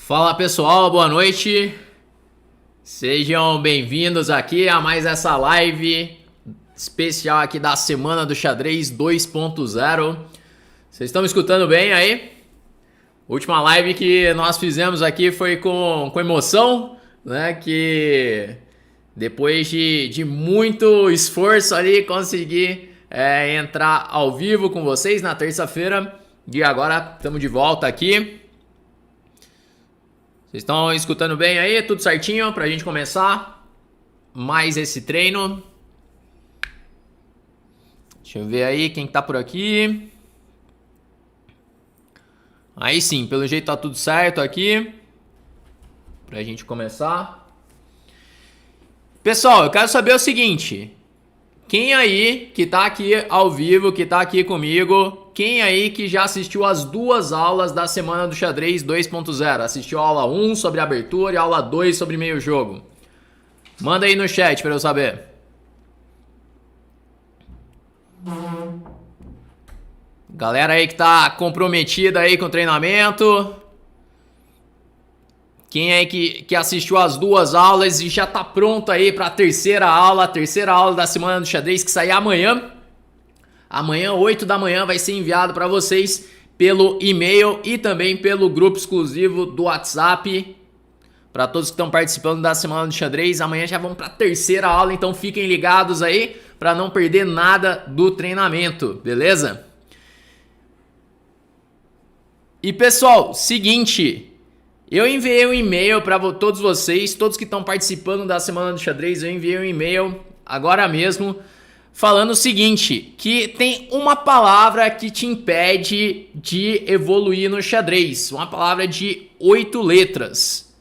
Fala pessoal, boa noite. Sejam bem-vindos aqui a mais essa live especial aqui da Semana do Xadrez 2.0. Vocês estão me escutando bem aí? Última live que nós fizemos aqui foi com emoção, né? Que depois de muito esforço ali consegui entrar ao vivo com vocês na terça-feira. E agora estamos de volta aqui. Vocês estão escutando bem aí? Tudo certinho pra gente começar mais esse treino. Deixa eu ver aí quem tá por aqui. Aí sim, pelo jeito tá tudo certo aqui pra gente começar. Pessoal, eu quero saber o seguinte: quem aí que tá aqui ao vivo, que tá aqui comigo, quem aí que já assistiu as duas aulas da Semana do Xadrez 2.0? Assistiu a aula 1 sobre abertura e a aula 2 sobre meio jogo? Manda aí no chat pra eu saber. Galera aí que tá comprometida aí com o treinamento. Quem aí que assistiu as duas aulas e já tá pronto aí pra terceira aula da Semana do Xadrez, que sai amanhã. Amanhã, 8 da manhã, vai ser enviado para vocês pelo e-mail e também pelo grupo exclusivo do WhatsApp. Para todos que estão participando da Semana do Xadrez, amanhã já vamos para a terceira aula, então fiquem ligados aí para não perder nada do treinamento, beleza? E pessoal, seguinte, eu enviei um e-mail para todos vocês, todos que estão participando da Semana do Xadrez, eu enviei um e-mail agora mesmo, falando o seguinte, que tem uma palavra que te impede de evoluir no xadrez, uma palavra de 8 letras.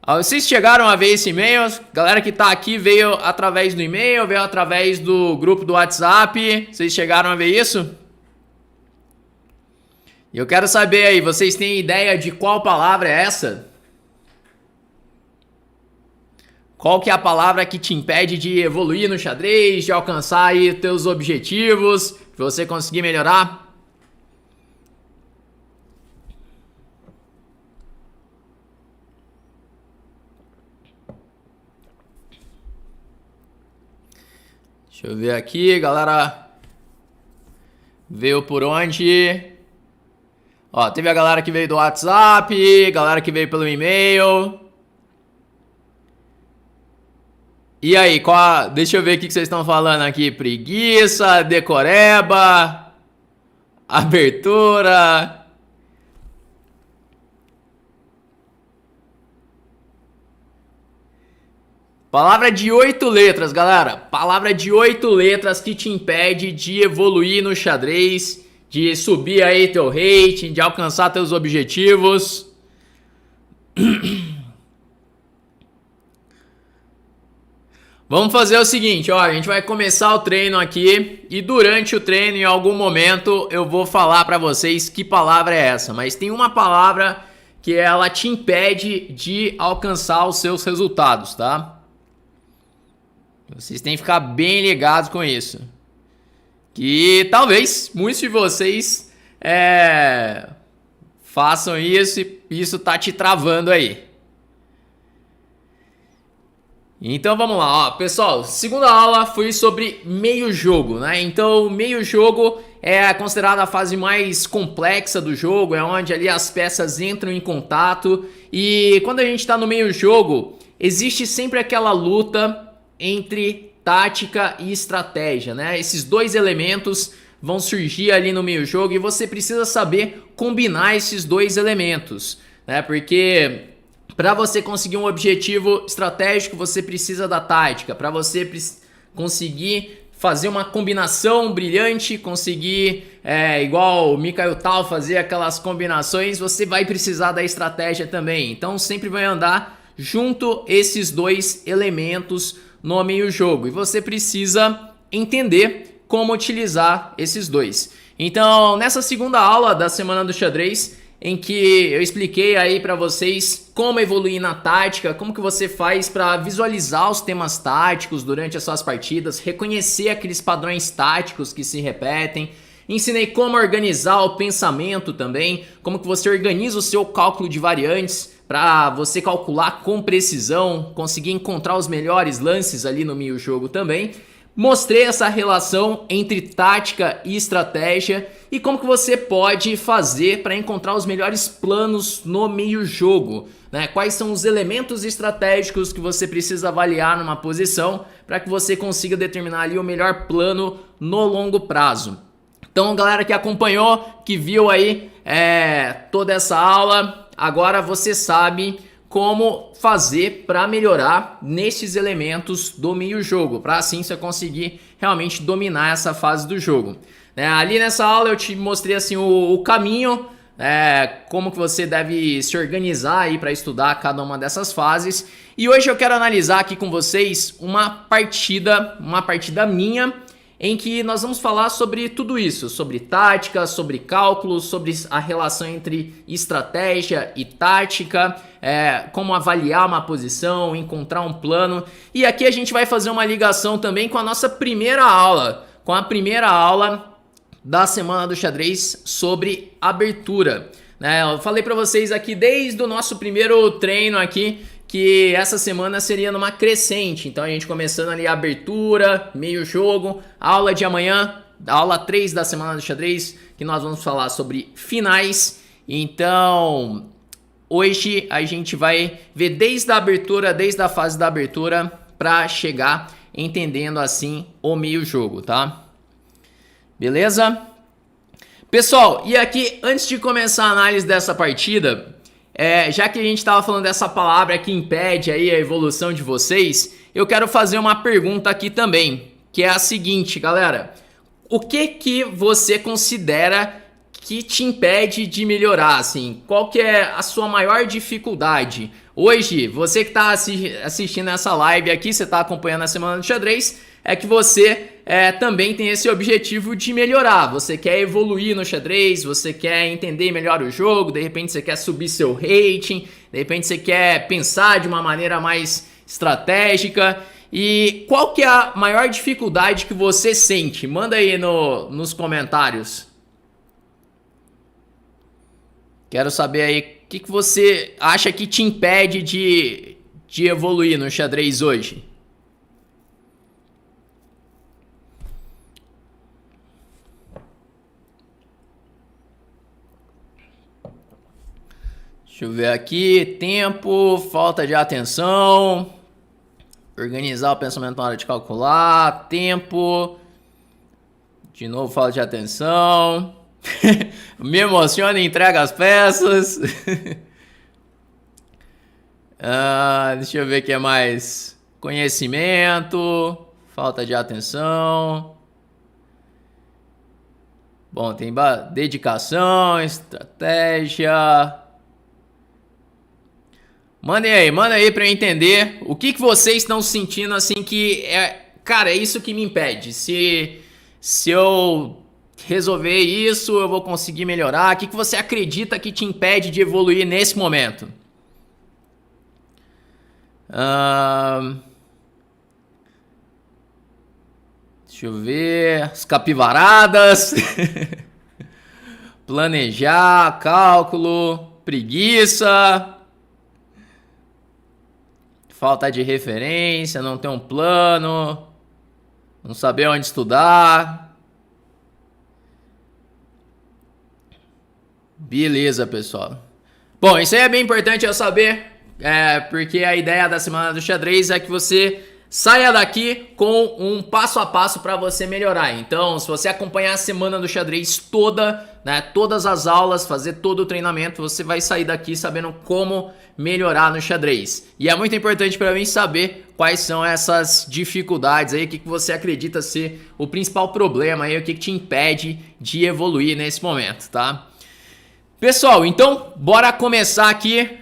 Vocês chegaram a ver esse e-mail? Galera que tá aqui veio através do e-mail, veio através do grupo do WhatsApp, vocês chegaram a ver isso? E eu quero saber aí, vocês têm ideia de qual palavra é essa? Qual que é a palavra que te impede de evoluir no xadrez, de alcançar aí teus objetivos, de você conseguir melhorar? Deixa eu ver aqui, galera. Veio por onde? Ó, teve a galera que veio do WhatsApp, galera que veio pelo e-mail. E aí, deixa eu ver o que vocês estão falando aqui. Preguiça, decoreba, abertura. Palavra de 8 letras, galera. Palavra de 8 letras que te impede de evoluir no xadrez, de subir aí teu rating, de alcançar teus objetivos. Vamos fazer o seguinte, ó, a gente vai começar o treino aqui e durante o treino, em algum momento, eu vou falar pra vocês que palavra é essa. Mas tem uma palavra que ela te impede de alcançar os seus resultados, tá? Vocês têm que ficar bem ligados com isso. Que talvez muitos de vocês façam isso e isso tá te travando aí. Então vamos lá, ó, pessoal, segunda aula foi sobre meio jogo, né? Então meio jogo é considerada a fase mais complexa do jogo, é onde ali as peças entram em contato e quando a gente está no meio jogo, existe sempre aquela luta entre tática e estratégia, né? Esses dois elementos vão surgir ali no meio jogo e você precisa saber combinar esses dois elementos, né? Porque para você conseguir um objetivo estratégico, você precisa da tática. Para você conseguir fazer uma combinação brilhante, conseguir, igual o Mikhail Tal fazer aquelas combinações, você vai precisar da estratégia também. Então sempre vai andar junto esses dois elementos no meio jogo. E você precisa entender como utilizar esses dois. Então nessa segunda aula da Semana do Xadrez, em que eu expliquei aí para vocês como evoluir na tática, como que você faz para visualizar os temas táticos durante as suas partidas, reconhecer aqueles padrões táticos que se repetem. Ensinei como organizar o pensamento também, como que você organiza o seu cálculo de variantes para você calcular com precisão, conseguir encontrar os melhores lances ali no meio jogo também. Mostrei essa relação entre tática e estratégia e como que você pode fazer para encontrar os melhores planos no meio jogo, né? Quais são os elementos estratégicos que você precisa avaliar numa posição para que você consiga determinar ali o melhor plano no longo prazo. Então, galera que acompanhou, que viu aí toda essa aula, agora você sabe como fazer para melhorar nesses elementos do meio jogo, para assim você conseguir realmente dominar essa fase do jogo. Ali nessa aula eu te mostrei assim o caminho, como que você deve se organizar aí para estudar cada uma dessas fases. E hoje eu quero analisar aqui com vocês uma partida minha, em que nós vamos falar sobre tudo isso, sobre tática, sobre cálculos, sobre a relação entre estratégia e tática, como avaliar uma posição, encontrar um plano. E aqui a gente vai fazer uma ligação também com a nossa primeira aula, da Semana do Xadrez sobre abertura. Eu falei para vocês aqui desde o nosso primeiro treino aqui, que essa semana seria numa crescente, então a gente começando ali a abertura, meio jogo, aula de amanhã, aula 3 da Semana do Xadrez, que nós vamos falar sobre finais. Então, hoje a gente vai ver desde a abertura, desde a fase da abertura, para chegar entendendo assim o meio jogo, tá? Beleza? Pessoal, e aqui antes de começar a análise dessa partida, já que a gente estava falando dessa palavra que impede aí a evolução de vocês, eu quero fazer uma pergunta aqui também, que é a seguinte, galera. O que você considera que te impede de melhorar, assim? Qual que é a sua maior dificuldade? Hoje, você que está assistindo essa live aqui, você está acompanhando a Semana do Xadrez, é que você também tem esse objetivo de melhorar. Você quer evoluir no xadrez, você quer entender melhor o jogo, de repente você quer subir seu rating, de repente você quer pensar de uma maneira mais estratégica. E qual que é a maior dificuldade que você sente? Manda aí nos comentários. Quero saber aí o que você acha que te impede de evoluir no xadrez hoje. Deixa eu ver aqui, tempo, falta de atenção, organizar o pensamento na hora de calcular, tempo, de novo falta de atenção, me emociona e entrega as peças, deixa eu ver o que é mais, conhecimento, falta de atenção, bom, tem dedicação, estratégia. Manda aí pra eu entender o que vocês estão sentindo assim que cara, é isso que me impede. Se eu resolver isso, eu vou conseguir melhorar. O que você acredita que te impede de evoluir nesse momento? Deixa eu ver. As capivaradas. Planejar, cálculo, preguiça. Falta de referência, não ter um plano, não saber onde estudar. Beleza, pessoal. Bom, isso aí é bem importante eu saber, porque a ideia da Semana do Xadrez é que você saia daqui com um passo a passo para você melhorar. Então, se você acompanhar a Semana do Xadrez toda, todas as aulas, fazer todo o treinamento, você vai sair daqui sabendo como melhorar no xadrez. E é muito importante para mim saber quais são essas dificuldades aí, o que você acredita ser o principal problema aí, o que te impede de evoluir nesse momento, tá? Pessoal, então bora começar aqui.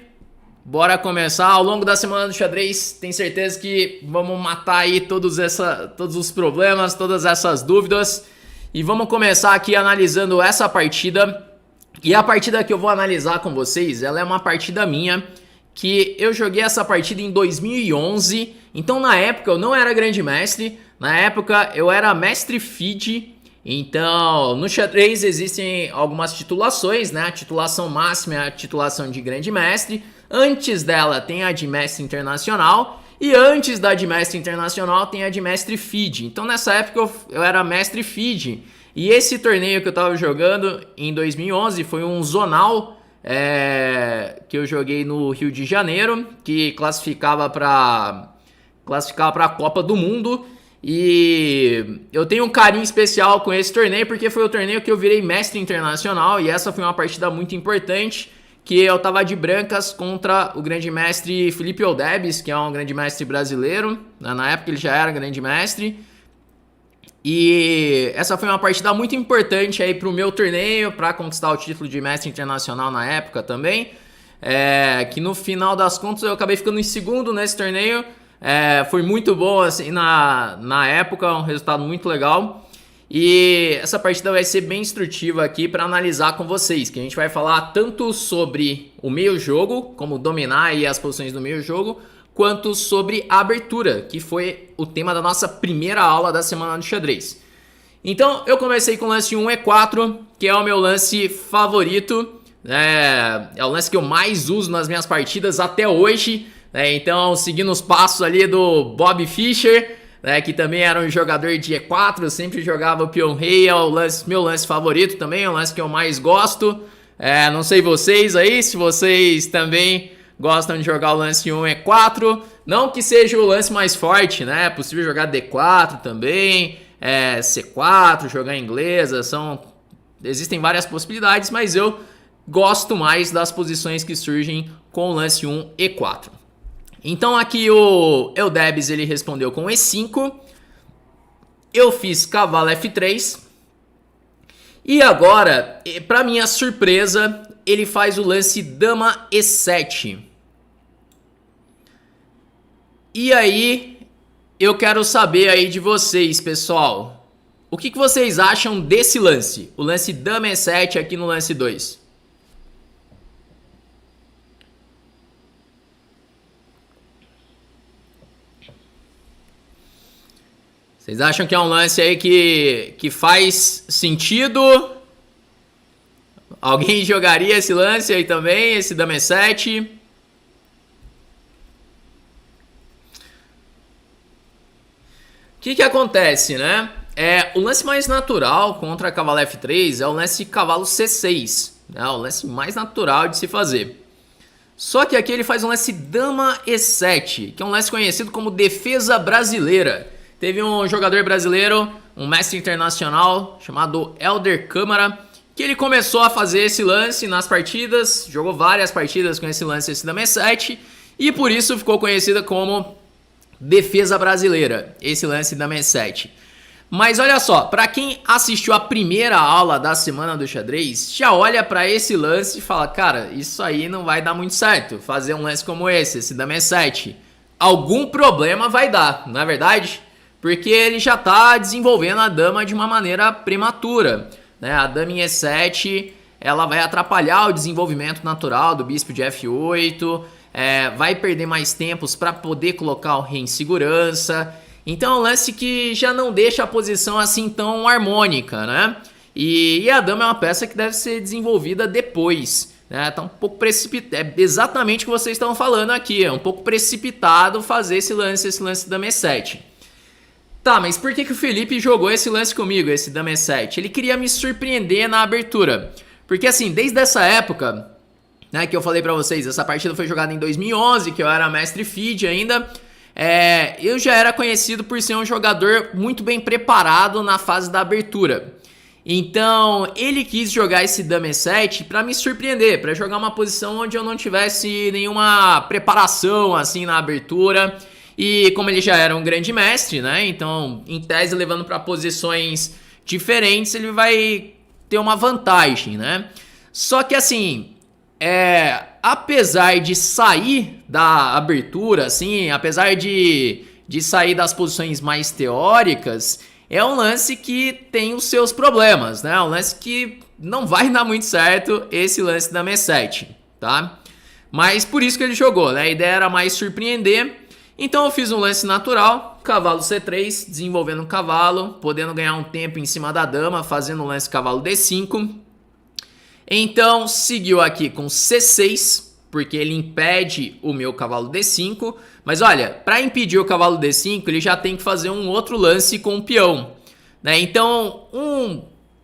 Bora começar. Ao longo da Semana do Xadrez, tenho certeza que vamos matar aí todos os problemas, todas essas dúvidas. E vamos começar aqui analisando essa partida. E a partida que eu vou analisar com vocês, ela é uma partida minha, que eu joguei essa partida em 2011. Então na época eu não era grande mestre, na época eu era mestre FIDE. Então, no xadrez existem algumas titulações, né? A titulação máxima é a titulação de grande mestre. Antes dela tem a de mestre internacional. E antes da de mestre internacional tem a de mestre FIDE. Então, nessa época eu era mestre FIDE. E esse torneio que eu tava jogando em 2011 foi um zonal que eu joguei no Rio de Janeiro, que classificava para a Copa do Mundo. E eu tenho um carinho especial com esse torneio porque foi o torneio que eu virei mestre internacional e essa foi uma partida muito importante, que eu tava de brancas contra o grande mestre Felipe Oldebes, que é um grande mestre brasileiro. Na época ele já era grande mestre. E essa foi uma partida muito importante aí pro meu torneio, para conquistar o título de mestre internacional na época também. Que no final das contas eu acabei ficando em segundo nesse torneio. Foi muito bom assim na época, um resultado muito legal. E essa partida vai ser bem instrutiva aqui para analisar com vocês, que a gente vai falar tanto sobre o meio jogo, como dominar aí as posições do meio jogo, quanto sobre a abertura, que foi o tema da nossa primeira aula da semana do xadrez. Então eu comecei com o lance 1E4, que é o meu lance favorito, é o lance que eu mais uso nas minhas partidas até hoje. Então, seguindo os passos ali do Bob Fischer, que também era um jogador de E4, sempre jogava o peão rei, é o meu lance favorito também, é o lance que eu mais gosto. Não sei vocês aí, se vocês também gostam de jogar o lance 1E4, não que seja o lance mais forte, né? É possível jogar D4 também, C4, jogar inglesa, existem várias possibilidades, mas eu gosto mais das posições que surgem com o lance 1E4. Então aqui o Eudebs ele respondeu com E5, eu fiz cavalo F3, e agora, para minha surpresa, ele faz o lance dama E7. E aí, eu quero saber aí de vocês, pessoal, o que vocês acham desse lance? O lance dama E7 aqui no lance 2. Vocês acham que é um lance aí que faz sentido? Alguém jogaria esse lance aí também, esse dama E7? O que acontece, né? O lance mais natural contra cavalo F3 é o lance cavalo C6. É o lance mais natural de se fazer. Só que aqui ele faz um lance dama E7, que é um lance conhecido como defesa brasileira. Teve um jogador brasileiro, um mestre internacional, chamado Helder Câmara, que ele começou a fazer esse lance nas partidas, jogou várias partidas com esse lance, esse dama E7, e por isso ficou conhecida como defesa brasileira, esse lance dama E7. Mas olha só, para quem assistiu a primeira aula da semana do xadrez, já olha para esse lance e fala, cara, isso aí não vai dar muito certo, fazer um lance como esse dama E7. Algum problema vai dar, não é verdade? Porque ele já está desenvolvendo a dama de uma maneira prematura, né? A dama em E7, ela vai atrapalhar o desenvolvimento natural do bispo de F8, vai perder mais tempos para poder colocar o rei em segurança. Então é um lance que já não deixa a posição assim tão harmônica, né? E a dama é uma peça que deve ser desenvolvida depois, né? Tá um pouco precipitado, é exatamente o que vocês estão falando aqui, é um pouco precipitado fazer esse lance dama E7. Tá, mas por que o Felipe jogou esse lance comigo, esse dama E7? Ele queria me surpreender na abertura. Porque assim, desde essa época, né, que eu falei pra vocês, essa partida foi jogada em 2011, que eu era mestre FIDE ainda, eu já era conhecido por ser um jogador muito bem preparado na fase da abertura. Então, ele quis jogar esse dama E7 pra me surpreender, pra jogar uma posição onde eu não tivesse nenhuma preparação assim na abertura. E como ele já era um grande mestre, né? Então, em tese, levando para posições diferentes, ele vai ter uma vantagem, né? Só que assim, apesar de sair da abertura, assim, apesar de sair das posições mais teóricas, é um lance que tem os seus problemas, né? É um lance que não vai dar muito certo, esse lance da E7, tá? Mas por isso que ele jogou, né? A ideia era mais surpreender. Então eu fiz um lance natural, cavalo C3, desenvolvendo um cavalo, podendo ganhar um tempo em cima da dama, fazendo um lance cavalo D5. Então seguiu aqui com C6, porque ele impede o meu cavalo D5. Mas olha, para impedir o cavalo D5, ele já tem que fazer um outro lance com o peão, né? Então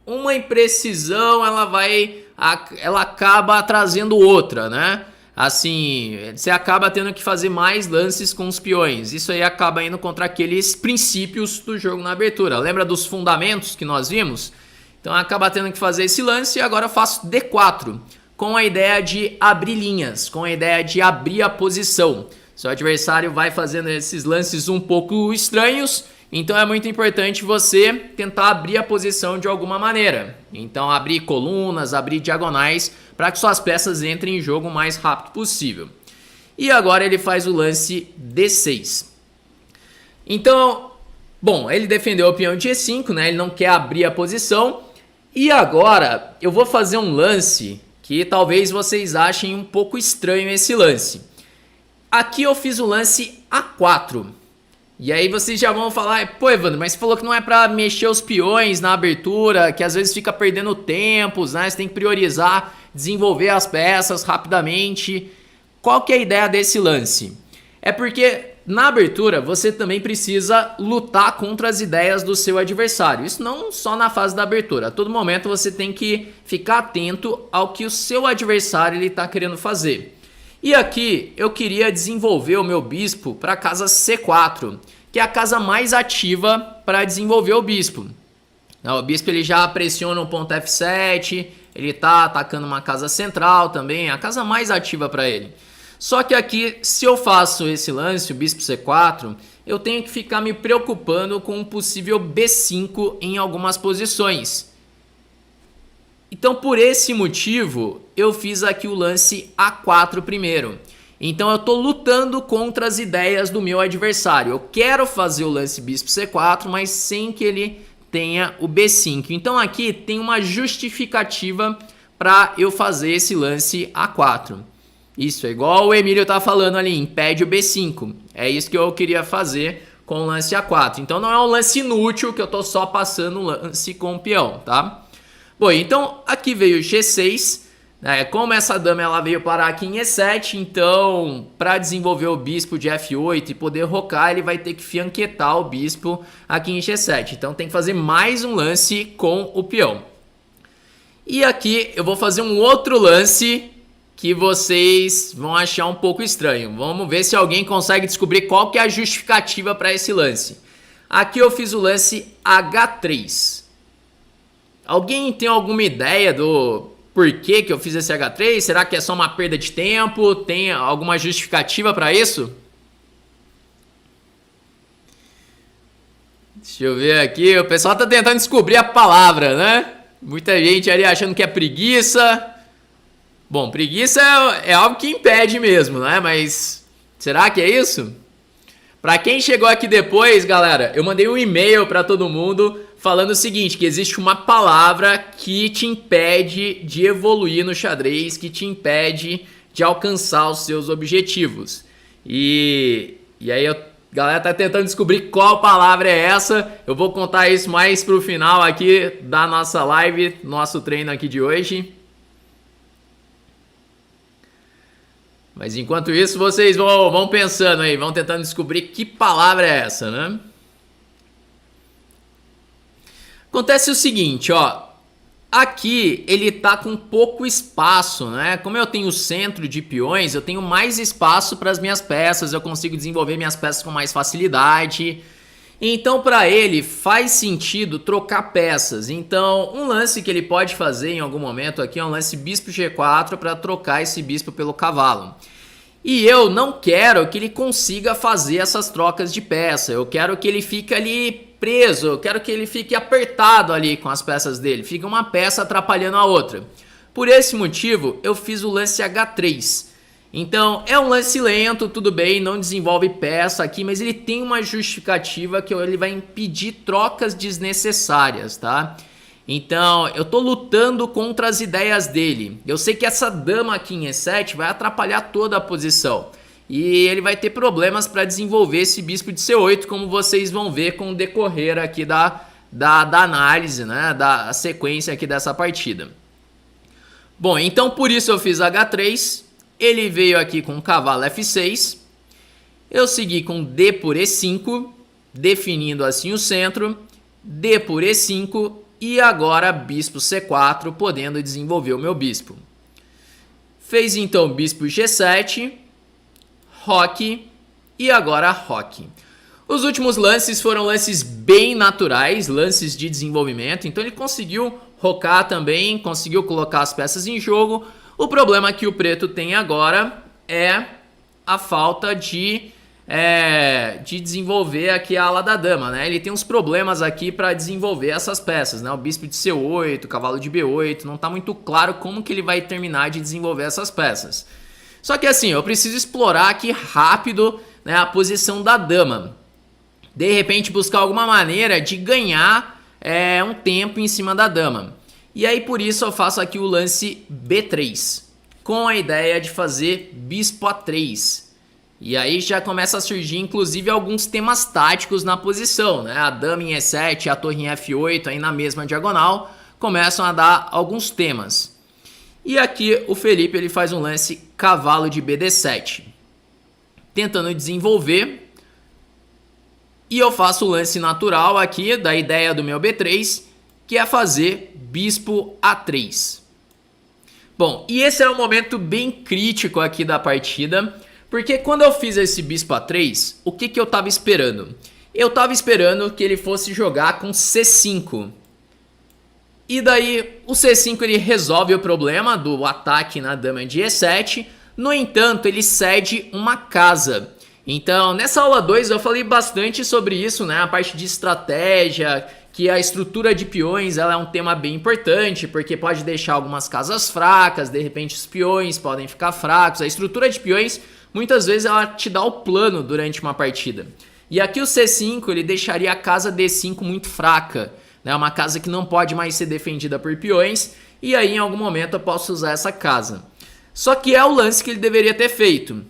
uma imprecisão ela acaba trazendo outra, né? Assim, você acaba tendo que fazer mais lances com os peões. Isso aí acaba indo contra aqueles princípios do jogo na abertura. Lembra dos fundamentos que nós vimos? Então acaba tendo que fazer esse lance e agora eu faço D4, com a ideia de abrir linhas, com a ideia de abrir a posição. Seu adversário vai fazendo esses lances um pouco estranhos, então é muito importante você tentar abrir a posição de alguma maneira. Então abrir colunas, abrir diagonais, para que suas peças entrem em jogo o mais rápido possível. E agora ele faz o lance D6. Então, bom, ele defendeu o peão de E5, né? Ele não quer abrir a posição. E agora eu vou fazer um lance que talvez vocês achem um pouco estranho esse lance. Aqui eu fiz o lance A4. E aí vocês já vão falar, pô Evandro, mas você falou que não é pra mexer os peões na abertura, que às vezes fica perdendo tempos, né? Você tem que priorizar, desenvolver as peças rapidamente. Qual que é a ideia desse lance? É porque na abertura você também precisa lutar contra as ideias do seu adversário. Isso não só na fase da abertura. A todo momento você tem que ficar atento ao que o seu adversário está querendo fazer. E aqui eu queria desenvolver o meu bispo para a casa C4, que é a casa mais ativa para desenvolver o bispo. O bispo ele já pressiona o ponto F7, ele está atacando uma casa central também, a casa mais ativa para ele. Só que aqui, se eu faço esse lance, o bispo C4, eu tenho que ficar me preocupando com um possível B5 em algumas posições. Então, por esse motivo, eu fiz aqui o lance A4 primeiro. Então, eu estou lutando contra as ideias do meu adversário. Eu quero fazer o lance bispo C4, mas sem que ele tenha o B5. Então, aqui tem uma justificativa para eu fazer esse lance A4. Isso, é igual o Emílio tá falando ali, impede o B5. É isso que eu queria fazer com o lance A4. Então não é um lance inútil que eu tô só passando o lance com o peão, tá? Bom, então aqui veio o G6. Né? Como essa dama ela veio parar aqui em E7, então para desenvolver o bispo de F8 e poder rocar, ele vai ter que fianquetar o bispo aqui em G7. Então tem que fazer mais um lance com o peão. E aqui eu vou fazer um outro lance que vocês vão achar um pouco estranho. Vamos ver se alguém consegue descobrir qual que é a justificativa para esse lance. Aqui eu fiz o lance H3. Alguém tem alguma ideia do porquê que eu fiz esse H3? Será que é só uma perda de tempo? Tem alguma justificativa para isso? Deixa eu ver aqui. O pessoal tá tentando descobrir a palavra, né? Muita gente ali achando que é preguiça. Bom, preguiça é algo que impede mesmo, né? Mas será que é isso? Para quem chegou aqui depois, galera, eu mandei um e-mail para todo mundo falando o seguinte, que existe uma palavra que te impede de evoluir no xadrez, que te impede de alcançar os seus objetivos. E aí a galera tá tentando descobrir qual palavra é essa. Eu vou contar isso mais pro final aqui da nossa live, nosso treino aqui de hoje. Mas enquanto isso, vocês vão pensando aí, vão tentando descobrir que palavra é essa, né? Acontece o seguinte, ó. Aqui ele tá com pouco espaço, né? Como eu tenho centro de peões, eu tenho mais espaço para as minhas peças, eu consigo desenvolver minhas peças com mais facilidade. Então, para ele, faz sentido trocar peças. Então, um lance que ele pode fazer em algum momento aqui é um lance bispo G4 para trocar esse bispo pelo cavalo. E eu não quero que ele consiga fazer essas trocas de peça. Eu quero que ele fique ali preso, eu quero que ele fique apertado ali com as peças dele. Fica uma peça atrapalhando a outra. Por esse motivo, eu fiz o lance H3. Então, é um lance lento, tudo bem, não desenvolve peça aqui, mas ele tem uma justificativa que ele vai impedir trocas desnecessárias, tá? Então, eu tô lutando contra as ideias dele. Eu sei que essa dama aqui em E7 vai atrapalhar toda a posição. e ele vai ter problemas para desenvolver esse bispo de C8, como vocês vão ver com o decorrer aqui da análise, né, da sequência aqui dessa partida. Bom, então por isso eu fiz H3, ele veio aqui com cavalo F6, eu segui com D por E5, definindo assim o centro, D por E5 e agora bispo C4, podendo desenvolver o meu bispo. Fez então bispo G7, roque e agora roque. Os últimos lances foram lances bem naturais, lances de desenvolvimento, então ele conseguiu rocar também, conseguiu colocar as peças em jogo. O problema que o preto tem agora é a falta de desenvolver aqui a ala da dama, né? Ele tem uns problemas aqui para desenvolver essas peças, né? O bispo de C8, o cavalo de B8, não tá muito claro como que ele vai terminar de desenvolver essas peças. Só que assim, eu preciso explorar aqui rápido, né, a posição da dama. De repente buscar alguma maneira de ganhar um tempo em cima da dama. E aí por isso eu faço aqui o lance B3, com a ideia de fazer bispo A3. E aí já começa a surgir inclusive alguns temas táticos na posição, né? A dama em E7, a torre em F8 aí na mesma diagonal, começam a dar alguns temas. E aqui o Felipe ele faz um lance cavalo de BD7, tentando desenvolver. E eu faço o lance natural aqui da ideia do meu B3, que é fazer bispo A3. Bom, e esse é um momento bem crítico aqui da partida, porque quando eu fiz esse bispo A3, o que eu estava esperando? Eu estava esperando que ele fosse jogar com C5. E daí o C5 ele resolve o problema do ataque na dama de E7, no entanto ele cede uma casa. Então nessa aula 2 eu falei bastante sobre isso, né? A parte de estratégia, que a estrutura de peões ela é um tema bem importante, porque pode deixar algumas casas fracas, de repente os peões podem ficar fracos. A estrutura de peões muitas vezes ela te dá o plano durante uma partida. E aqui o C5 ele deixaria a casa D5 muito fraca, né? Uma casa que não pode mais ser defendida por peões, e aí em algum momento eu posso usar essa casa. Só que é o lance que ele deveria ter feito.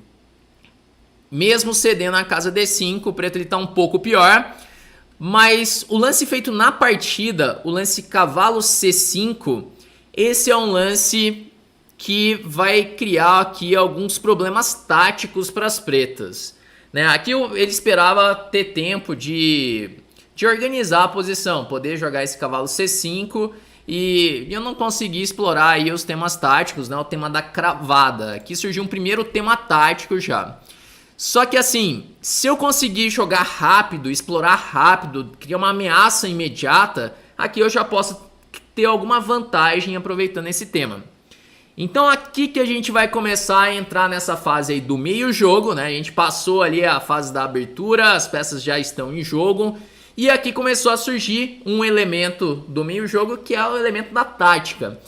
Mesmo cedendo a casa D5, o preto está um pouco pior, mas o lance feito na partida, o lance cavalo C5, esse é um lance que vai criar aqui alguns problemas táticos para as pretas, né? Aqui ele esperava ter tempo de organizar a posição, poder jogar esse cavalo C5, e eu não consegui explorar aí os temas táticos, né? O tema da cravada. Aqui surgiu um primeiro tema tático já. Só que assim, se eu conseguir jogar rápido, explorar rápido, criar uma ameaça imediata, aqui eu já posso ter alguma vantagem aproveitando esse tema. Então aqui que a gente vai começar a entrar nessa fase aí do meio jogo, né? A gente passou ali a fase da abertura, as peças já estão em jogo. E aqui começou a surgir um elemento do meio jogo que é o elemento da tática.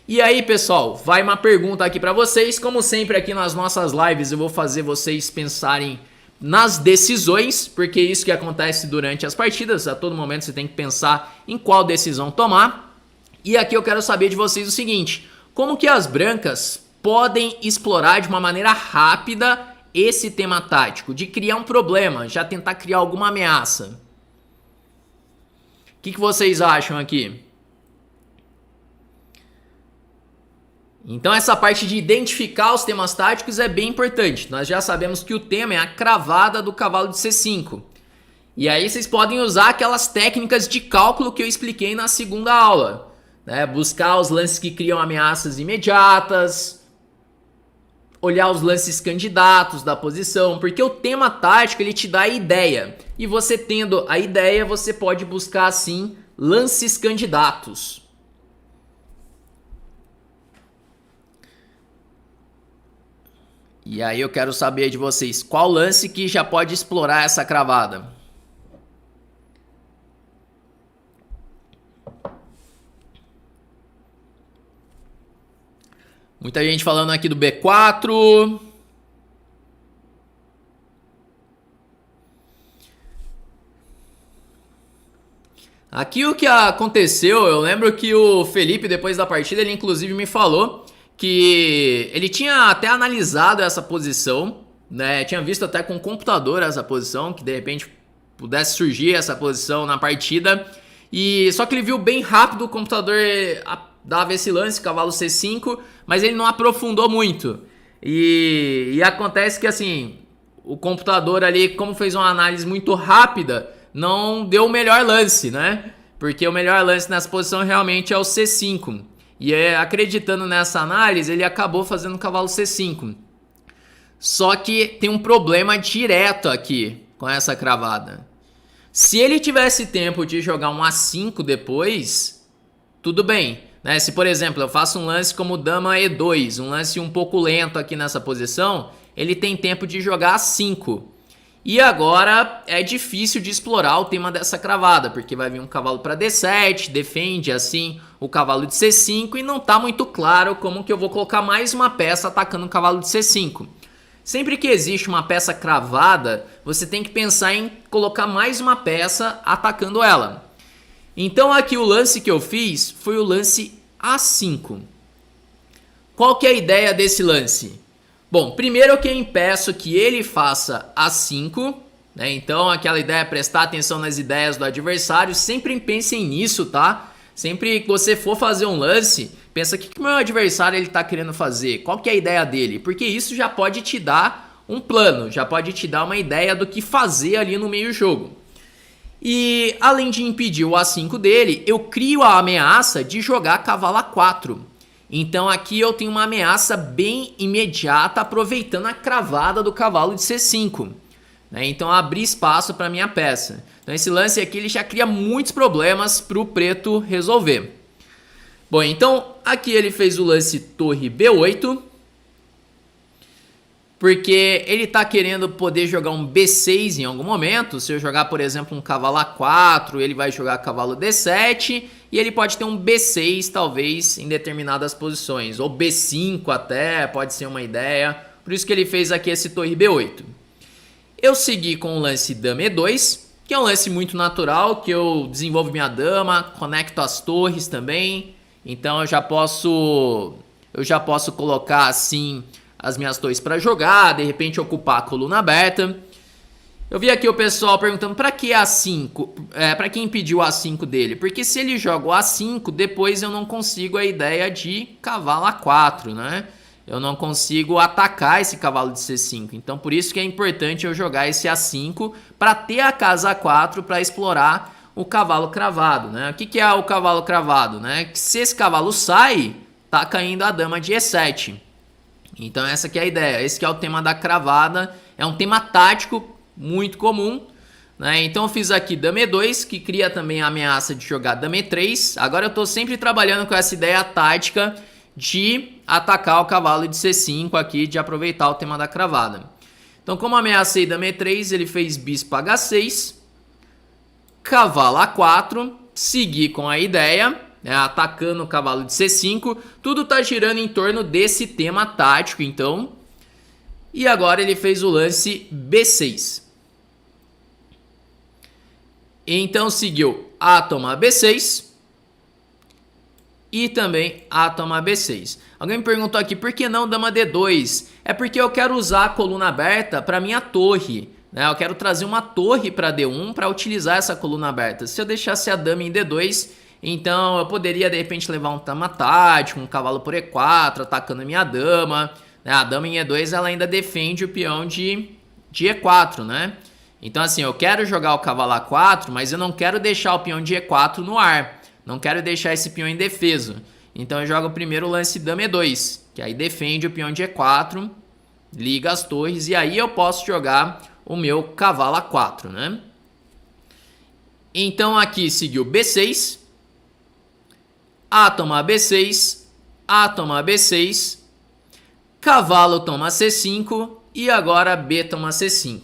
E aí, pessoal, vai uma pergunta aqui para vocês. Como sempre aqui nas nossas lives eu vou fazer vocês pensarem nas decisões, porque é isso que acontece durante as partidas. A todo momento você tem que pensar em qual decisão tomar. E aqui eu quero saber de vocês o seguinte: como que as brancas podem explorar de uma maneira rápida esse tema tático, de criar um problema, já tentar criar alguma ameaça? O que vocês acham aqui? Então essa parte de identificar os temas táticos é bem importante. Nós já sabemos que o tema é a cravada do cavalo de C5. E aí vocês podem usar aquelas técnicas de cálculo que eu expliquei na segunda aula, né? Buscar os lances que criam ameaças imediatas, olhar os lances candidatos da posição, porque o tema tático ele te dá a ideia. E você tendo a ideia, você pode buscar assim lances candidatos. E aí eu quero saber de vocês, qual lance que já pode explorar essa cravada? Muita gente falando aqui do B4. Aqui o que aconteceu, eu lembro que o Felipe, depois da partida, ele inclusive me falou que ele tinha até analisado essa posição, né? Tinha visto até com o computador essa posição, que de repente pudesse surgir essa posição na partida. E só que ele viu bem rápido o computador dava esse lance, cavalo C5, mas ele não aprofundou muito. E acontece que assim, o computador ali, como fez uma análise muito rápida, não deu o melhor lance, né? Porque o melhor lance nessa posição realmente é o C5. E acreditando nessa análise, ele acabou fazendo o cavalo C5. Só que tem um problema direto aqui com essa cravada. Se ele tivesse tempo de jogar um A5 depois, tudo bem, né? Se, por exemplo, eu faço um lance como dama E2, um lance um pouco lento aqui nessa posição, ele tem tempo de jogar A5. E agora é difícil de explorar o tema dessa cravada, porque vai vir um cavalo para D7, defende assim o cavalo de C5 e não tá muito claro como que eu vou colocar mais uma peça atacando o cavalo de C5. Sempre que existe uma peça cravada, você tem que pensar em colocar mais uma peça atacando ela. Então aqui o lance que eu fiz foi o lance A5. Qual que é a ideia desse lance? Bom, primeiro que eu impeço que ele faça A5, né? Então aquela ideia é prestar atenção nas ideias do adversário, sempre pensem nisso, tá? Sempre que você for fazer um lance, pensa o que o meu adversário ele tá querendo fazer, qual que é a ideia dele, porque isso já pode te dar um plano, já pode te dar uma ideia do que fazer ali no meio jogo. E além de impedir o A5 dele, eu crio a ameaça de jogar cavalo A4. Então aqui eu tenho uma ameaça bem imediata, aproveitando a cravada do cavalo de C5. Né? Então abrir espaço para minha peça. Então esse lance aqui ele já cria muitos problemas para o preto resolver. Bom, então aqui ele fez o lance torre B8. Porque ele está querendo poder jogar um B6 em algum momento. Se eu jogar, por exemplo, um cavalo A4, ele vai jogar cavalo D7. E ele pode ter um B6, talvez, em determinadas posições. Ou B5 até, pode ser uma ideia. Por isso que ele fez aqui esse torre B8. Eu segui com o lance dama E2, que é um lance muito natural, que eu desenvolvo minha dama, conecto as torres também. Então eu já posso colocar assim as minhas torres para jogar, de repente ocupar a coluna aberta. Eu vi aqui o pessoal perguntando para que A5, para que impedir o A5 dele? Porque se ele joga o A5, depois eu não consigo a ideia de cavalo A4, né? Eu não consigo atacar esse cavalo de C5. Então por isso que é importante eu jogar esse A5 para ter a casa A4 para explorar o cavalo cravado, né? O que é o cavalo cravado, né? Que se esse cavalo sai, tá caindo a dama de E7. Então essa que é a ideia, esse que é o tema da cravada, é um tema tático muito comum, né? Então eu fiz aqui dama E2, que cria também a ameaça de jogar dama E3. Agora eu estou sempre trabalhando com essa ideia tática de atacar o cavalo de C5 aqui, de aproveitar o tema da cravada. Então como ameacei dama E3, ele fez bispo H6, cavalo A4, segui com a ideia, atacando o cavalo de C5, tudo tá girando em torno desse tema tático, então. E agora ele fez o lance B6. Então seguiu A tomar B6 e também A tomar B6. Alguém me perguntou aqui, por que não dama D2? É porque eu quero usar a coluna aberta para minha torre, né? Eu quero trazer uma torre para D1 para utilizar essa coluna aberta. Se eu deixasse a dama em D2, então eu poderia de repente levar um tema tático, um cavalo por E4, atacando a minha dama. A dama em E2 ela ainda defende o peão de E4, né? Então assim, eu quero jogar o cavalo A4, mas eu não quero deixar o peão de E4 no ar. Não quero deixar esse peão indefeso. Então eu jogo primeiro o lance dama E2, que aí defende o peão de E4, liga as torres e aí eu posso jogar o meu cavalo A4, né? Então aqui seguiu B6, A tomar B6, A tomar B6, cavalo toma C5 e agora B toma C5.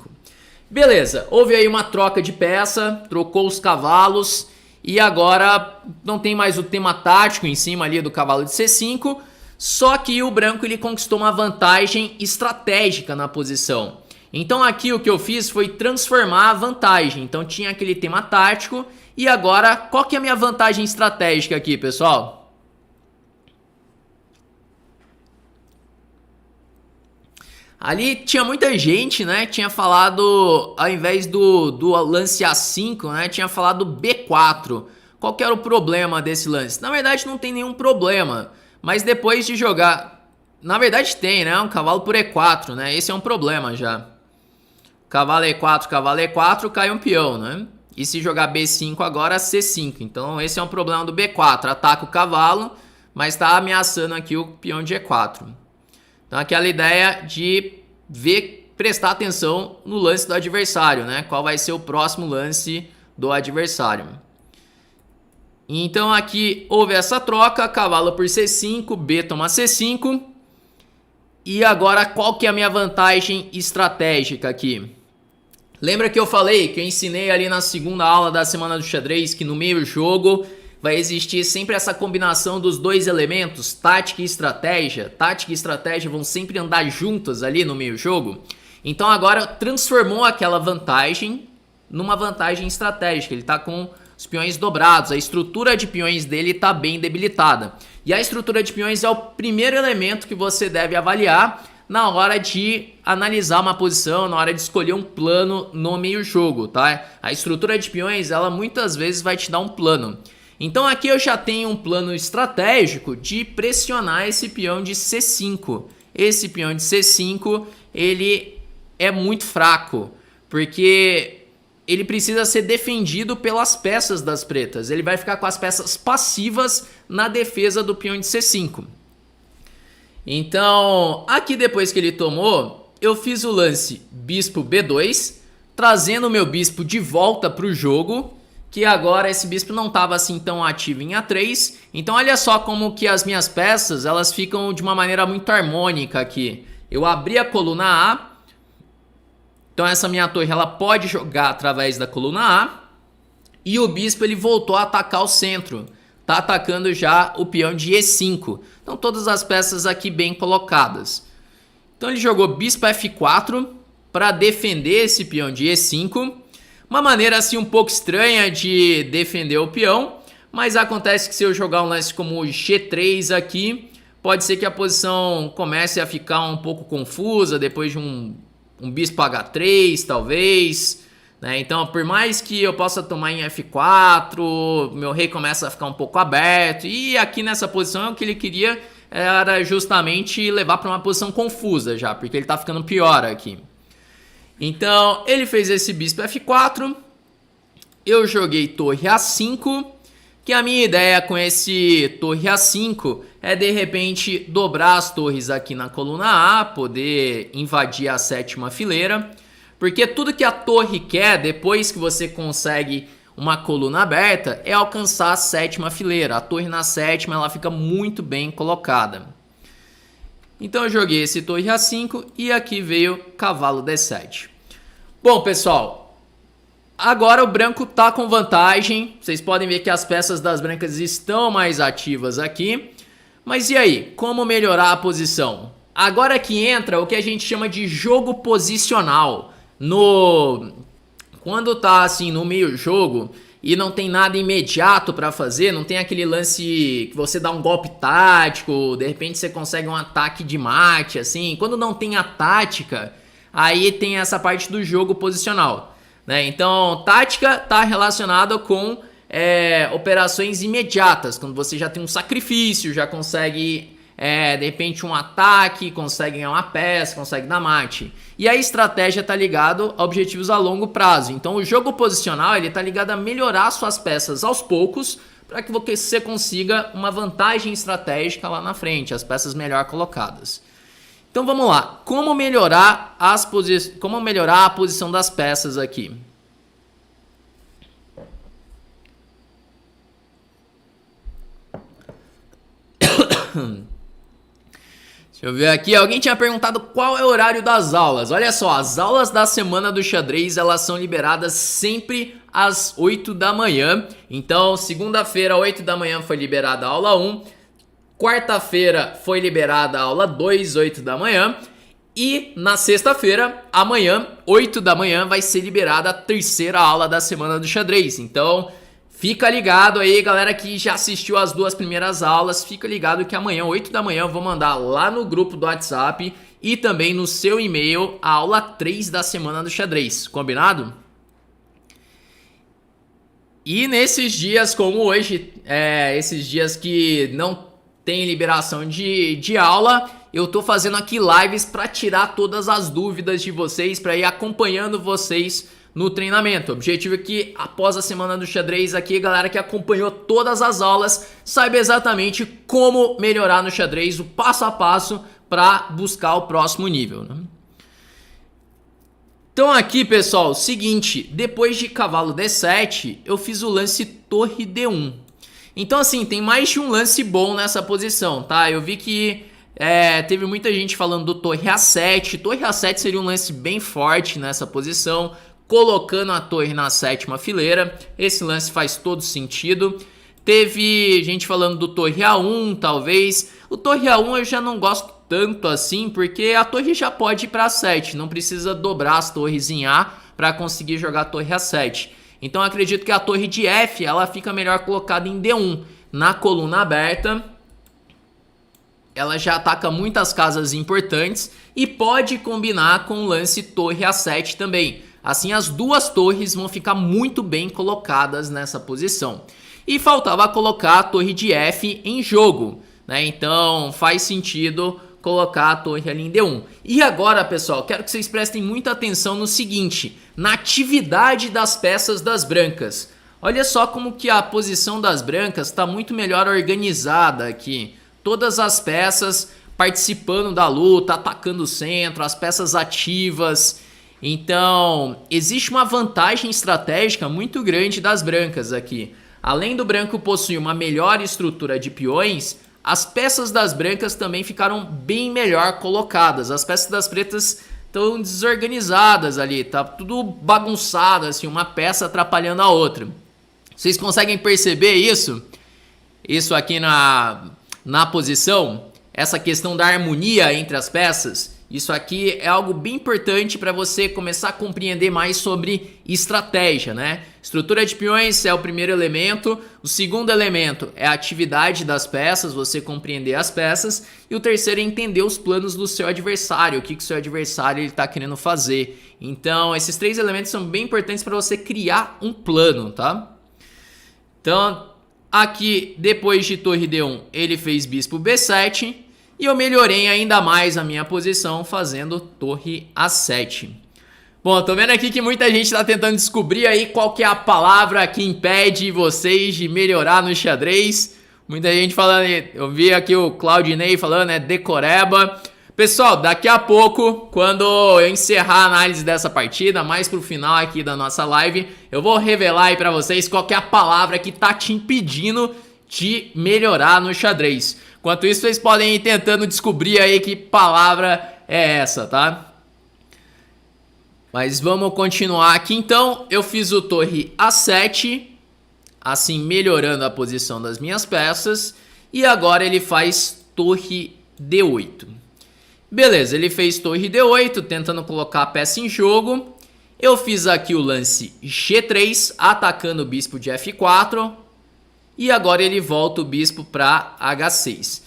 Beleza, houve aí uma troca de peça, trocou os cavalos e agora não tem mais o tema tático em cima ali do cavalo de C5, só que o branco ele conquistou uma vantagem estratégica na posição. Então aqui o que eu fiz foi transformar a vantagem, então tinha aquele tema tático. E agora, qual que é a minha vantagem estratégica aqui, pessoal? Ali tinha muita gente, né? Tinha falado, ao invés do lance A5, né? Tinha falado B4. Qual que era o problema desse lance? Na verdade não tem nenhum problema, mas depois de jogar... Na verdade tem, né? Um cavalo por E4, né? Esse é um problema já. Cavalo E4, cai um peão, né? E se jogar B5 agora, C5. Então esse é um problema do B4. Ataca o cavalo, mas está ameaçando aqui o peão de E4. Então aquela ideia de prestar atenção no lance do adversário, né? Qual vai ser o próximo lance do adversário. Então aqui houve essa troca, cavalo por C5, B toma C5. E agora qual que é a minha vantagem estratégica aqui? Lembra que eu falei, que eu ensinei ali na segunda aula da Semana do Xadrez, que no meio jogo vai existir sempre essa combinação dos dois elementos, tática e estratégia. Tática e estratégia vão sempre andar juntas ali no meio jogo. Então agora transformou aquela vantagem numa vantagem estratégica. Ele está com os peões dobrados, a estrutura de peões dele está bem debilitada. E a estrutura de peões é o primeiro elemento que você deve avaliar na hora de analisar uma posição, na hora de escolher um plano no meio jogo, tá? A estrutura de peões, ela muitas vezes vai te dar um plano. Então aqui eu já tenho um plano estratégico de pressionar esse peão de C5. Esse peão de C5, ele é muito fraco, porque ele precisa ser defendido pelas peças das pretas. Ele vai ficar com as peças passivas na defesa do peão de C5. Então, aqui depois que ele tomou, eu fiz o lance bispo B2, trazendo o meu bispo de volta para o jogo, que agora esse bispo não estava assim tão ativo em A3. Então olha só como que as minhas peças, elas ficam de uma maneira muito harmônica aqui. Eu abri a coluna A, então essa minha torre ela pode jogar através da coluna A, e o bispo ele voltou a atacar o centro. Tá atacando já o peão de E5. Então todas as peças aqui bem colocadas. Então ele jogou bispo F4 para defender esse peão de E5. Uma maneira assim um pouco estranha de defender o peão. Mas acontece que se eu jogar um lance como G3 aqui, pode ser que a posição comece a ficar um pouco confusa depois de um bispo H3 talvez, né? Então por mais que eu possa tomar em F4, meu rei começa a ficar um pouco aberto. E aqui nessa posição o que ele queria era justamente levar para uma posição confusa já, porque ele está ficando pior aqui. Então ele fez esse bispo F4, eu joguei torre A5, que a minha ideia com esse torre A5 é de repente dobrar as torres aqui na coluna A, poder invadir a sétima fileira, porque tudo que a torre quer depois que você consegue uma coluna aberta é alcançar a sétima fileira. A torre na sétima ela fica muito bem colocada. Então eu joguei esse torre A5 e aqui veio cavalo D7. Bom, pessoal, agora o branco tá com vantagem. Vocês podem ver que as peças das brancas estão mais ativas aqui. Mas e aí, como melhorar a posição? Agora que entra o que a gente chama de jogo posicional. Quando tá assim no meio jogo e não tem nada imediato para fazer, não tem aquele lance que você dá um golpe tático, de repente você consegue um ataque de mate, assim. Quando não tem a tática, aí tem essa parte do jogo posicional, né? Então, tática tá relacionada com operações imediatas, quando você já tem um sacrifício, já consegue de repente um ataque, consegue ganhar uma peça, consegue dar mate. E a estratégia está ligado a objetivos a longo prazo. Então o jogo posicional ele está ligado a melhorar suas peças aos poucos para que você consiga uma vantagem estratégica lá na frente, as peças melhor colocadas. Então vamos lá, como melhorar a posição das peças aqui? Deixa eu ver aqui, alguém tinha perguntado qual é o horário das aulas. Olha só, as aulas da Semana do Xadrez, elas são liberadas sempre às 8 da manhã. Então, segunda-feira, 8 da manhã foi liberada a aula 1. Quarta-feira foi liberada a aula 2, 8 da manhã. E na sexta-feira, amanhã, 8 da manhã, vai ser liberada a terceira aula da Semana do Xadrez. Então, Fica ligado aí, galera que já assistiu as 2 primeiras aulas, fica ligado que amanhã, 8 da manhã, eu vou mandar lá no grupo do WhatsApp e também no seu e-mail a aula 3 da semana do xadrez, combinado? E nesses dias como hoje, esses dias que não tem liberação de aula, eu tô fazendo aqui lives para tirar todas as dúvidas de vocês, para ir acompanhando vocês no treinamento. O objetivo é que após a semana do xadrez aqui, galera que acompanhou todas as aulas, saiba exatamente como melhorar no xadrez, o passo a passo para buscar o próximo nível, né? Então aqui, pessoal, seguinte, depois de cavalo D7, eu fiz o lance torre D1. Então assim, tem mais de um lance bom nessa posição, tá? Eu vi que teve muita gente falando do torre A7. Torre A7 seria um lance bem forte nessa posição, colocando a torre na 7ª fileira. Esse lance faz todo sentido. Teve gente falando do torre A1, talvez. O torre A1 eu já não gosto tanto assim, porque a torre já pode ir para A7. Não precisa dobrar as torres em A para conseguir jogar a torre A7. Então eu acredito que a torre de F ela fica melhor colocada em D1. Na coluna aberta, ela já ataca muitas casas importantes e pode combinar com o lance torre A7 também. Assim as 2 torres vão ficar muito bem colocadas nessa posição. E faltava colocar a torre de F em jogo, né? Então faz sentido colocar a torre ali em D1. E agora, pessoal, quero que vocês prestem muita atenção no seguinte, na atividade das peças das brancas. Olha só como que a posição das brancas está muito melhor organizada aqui. Todas as peças participando da luta, atacando o centro, as peças ativas. Então, existe uma vantagem estratégica muito grande das brancas aqui. Além do branco possuir uma melhor estrutura de peões, as peças das brancas também ficaram bem melhor colocadas. As peças das pretas estão desorganizadas ali, tá tudo bagunçado, assim, uma peça atrapalhando a outra. Vocês conseguem perceber isso? Isso aqui na posição? Essa questão da harmonia entre as peças? Isso aqui é algo bem importante para você começar a compreender mais sobre estratégia, né? Estrutura de peões é o primeiro elemento. O segundo elemento é a atividade das peças, você compreender as peças. E o terceiro é entender os planos do seu adversário, o que o seu adversário está querendo fazer. Então, esses 3 elementos são bem importantes para você criar um plano, tá? Então, aqui, depois de torre D1, ele fez bispo B7. E eu melhorei ainda mais a minha posição fazendo torre A7. Bom, tô vendo aqui que muita gente tá tentando descobrir aí qual que é a palavra que impede vocês de melhorar no xadrez. Muita gente falando, eu vi aqui o Claudinei falando, decoreba. Pessoal, daqui a pouco, quando eu encerrar a análise dessa partida, mais pro final aqui da nossa live, eu vou revelar aí pra vocês qual que é a palavra que tá te impedindo de melhorar no xadrez. Enquanto isso, vocês podem ir tentando descobrir aí que palavra é essa, tá? Mas vamos continuar aqui. Então, eu fiz o torre A7, assim melhorando a posição das minhas peças. E agora ele faz torre D8. Beleza, ele fez torre D8, tentando colocar a peça em jogo. Eu fiz aqui o lance G3, atacando o bispo de F4. E agora ele volta o bispo para H6.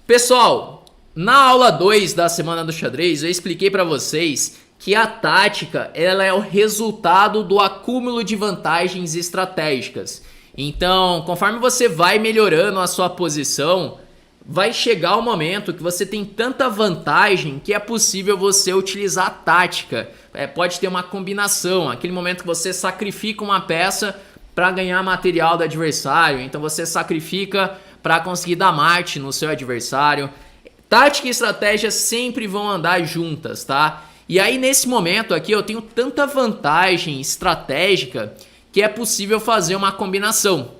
Pessoal, na aula 2 da semana do xadrez, eu expliquei para vocês que a tática ela é o resultado do acúmulo de vantagens estratégicas. Então, conforme você vai melhorando a sua posição, vai chegar o momento que você tem tanta vantagem que é possível você utilizar a tática. Pode ter uma combinação, aquele momento que você sacrifica uma peça para ganhar material do adversário, então você sacrifica para conseguir dar mate no seu adversário. Tática e estratégia sempre vão andar juntas, tá? E aí nesse momento aqui eu tenho tanta vantagem estratégica que é possível fazer uma combinação.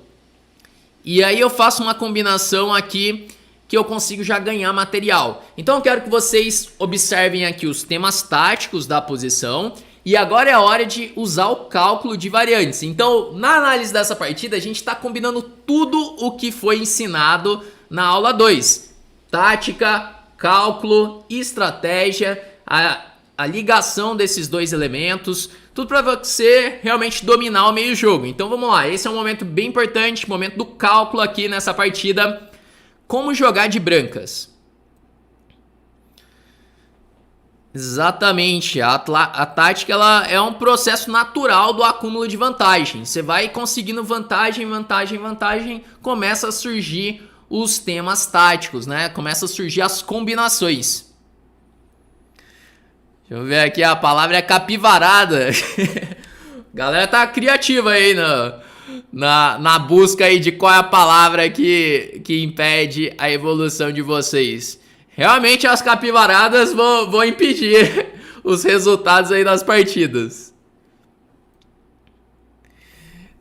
E aí eu faço uma combinação aqui que eu consigo já ganhar material. Então eu quero que vocês observem aqui os temas táticos da posição. E agora é a hora de usar o cálculo de variantes. Então, na análise dessa partida, a gente está combinando tudo o que foi ensinado na aula 2. Tática, cálculo, estratégia. a ligação desses dois elementos, tudo para você realmente dominar o meio jogo. Então vamos lá, esse é um momento bem importante, momento do cálculo aqui nessa partida. Como jogar de brancas? Exatamente, a tática ela é um processo natural do acúmulo de vantagem. Você vai conseguindo vantagem, começa a surgir os temas táticos, né? Começa a surgir as combinações. Deixa eu ver aqui, a palavra é capivarada. Galera tá criativa aí na busca aí de qual é a palavra que impede a evolução de vocês. Realmente as capivaradas vão impedir os resultados aí das partidas.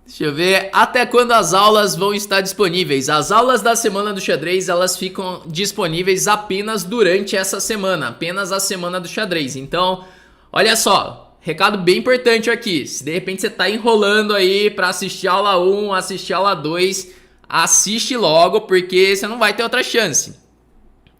Deixa eu ver, até quando as aulas vão estar disponíveis? As aulas da Semana do Xadrez, elas ficam disponíveis apenas durante essa semana, apenas a Semana do Xadrez. Então, olha só, recado bem importante aqui. Se de repente você está enrolando aí para assistir a aula 1, assistir a aula 2, assiste logo, porque você não vai ter outra chance.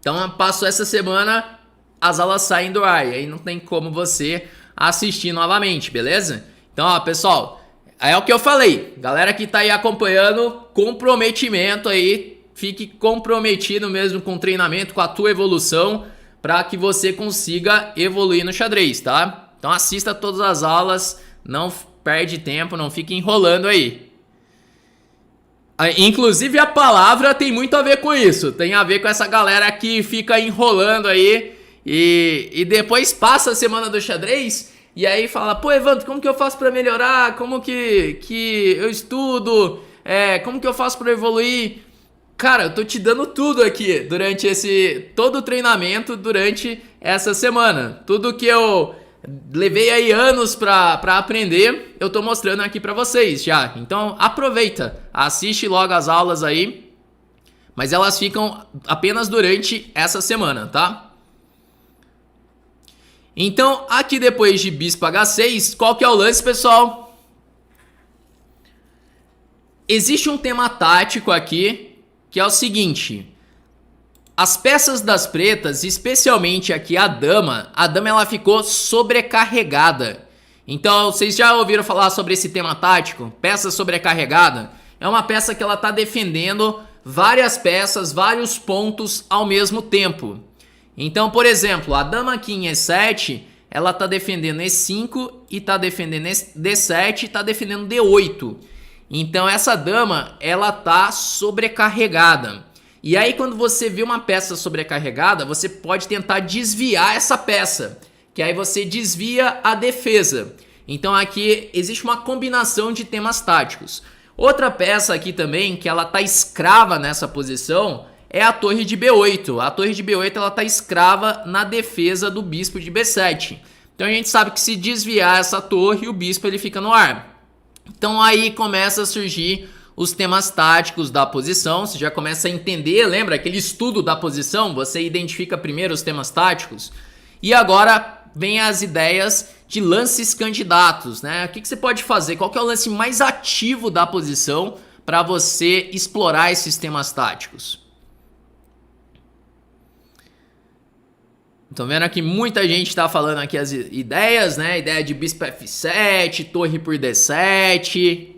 Então, passou essa semana, as aulas saem do ar, e aí não tem como você assistir novamente, beleza? Então, ó, pessoal, é o que eu falei. Galera que tá aí acompanhando, comprometimento aí, fique comprometido mesmo com o treinamento, com a tua evolução, para que você consiga evoluir no xadrez, tá? Então, assista todas as aulas, não perde tempo, não fique enrolando aí. Inclusive a palavra tem muito a ver com isso. Tem a ver com essa galera que fica enrolando aí e depois passa a Semana do Xadrez e aí fala: pô, Evandro, como que eu faço pra melhorar? Como que eu estudo? Como que eu faço pra evoluir? Cara, eu tô te dando tudo aqui durante todo o treinamento durante essa semana. Tudo que eu levei aí anos pra aprender, eu tô mostrando aqui pra vocês já. Então aproveita, assiste logo as aulas aí, mas elas ficam apenas durante essa semana, tá? Então aqui depois de bispo H6, qual que é o lance, pessoal? Existe um tema tático aqui, que é o seguinte: as peças das pretas, especialmente aqui a dama ela ficou sobrecarregada. Então, vocês já ouviram falar sobre esse tema tático? Peça sobrecarregada. É uma peça que ela está defendendo várias peças, vários pontos ao mesmo tempo. Então, por exemplo, a dama aqui em E7, ela está defendendo E5 e está defendendo D7 e está defendendo D8. Então, essa dama, ela está sobrecarregada. E aí quando você vê uma peça sobrecarregada, você pode tentar desviar essa peça, que aí você desvia a defesa. Então aqui existe uma combinação de temas táticos. Outra peça aqui também, que ela tá escrava nessa posição, é a torre de B8. A torre de B8 ela tá escrava na defesa do bispo de B7. Então a gente sabe que se desviar essa torre, o bispo ele fica no ar. Então aí começa a surgir os temas táticos da posição, você já começa a entender, lembra aquele estudo da posição? Você identifica primeiro os temas táticos e agora vem as ideias de lances candidatos, né? O que você pode fazer? Qual que é o lance mais ativo da posição para você explorar esses temas táticos? Estão vendo aqui muita gente está falando aqui as ideias, né? Ideia de bispo F7, torre por D7...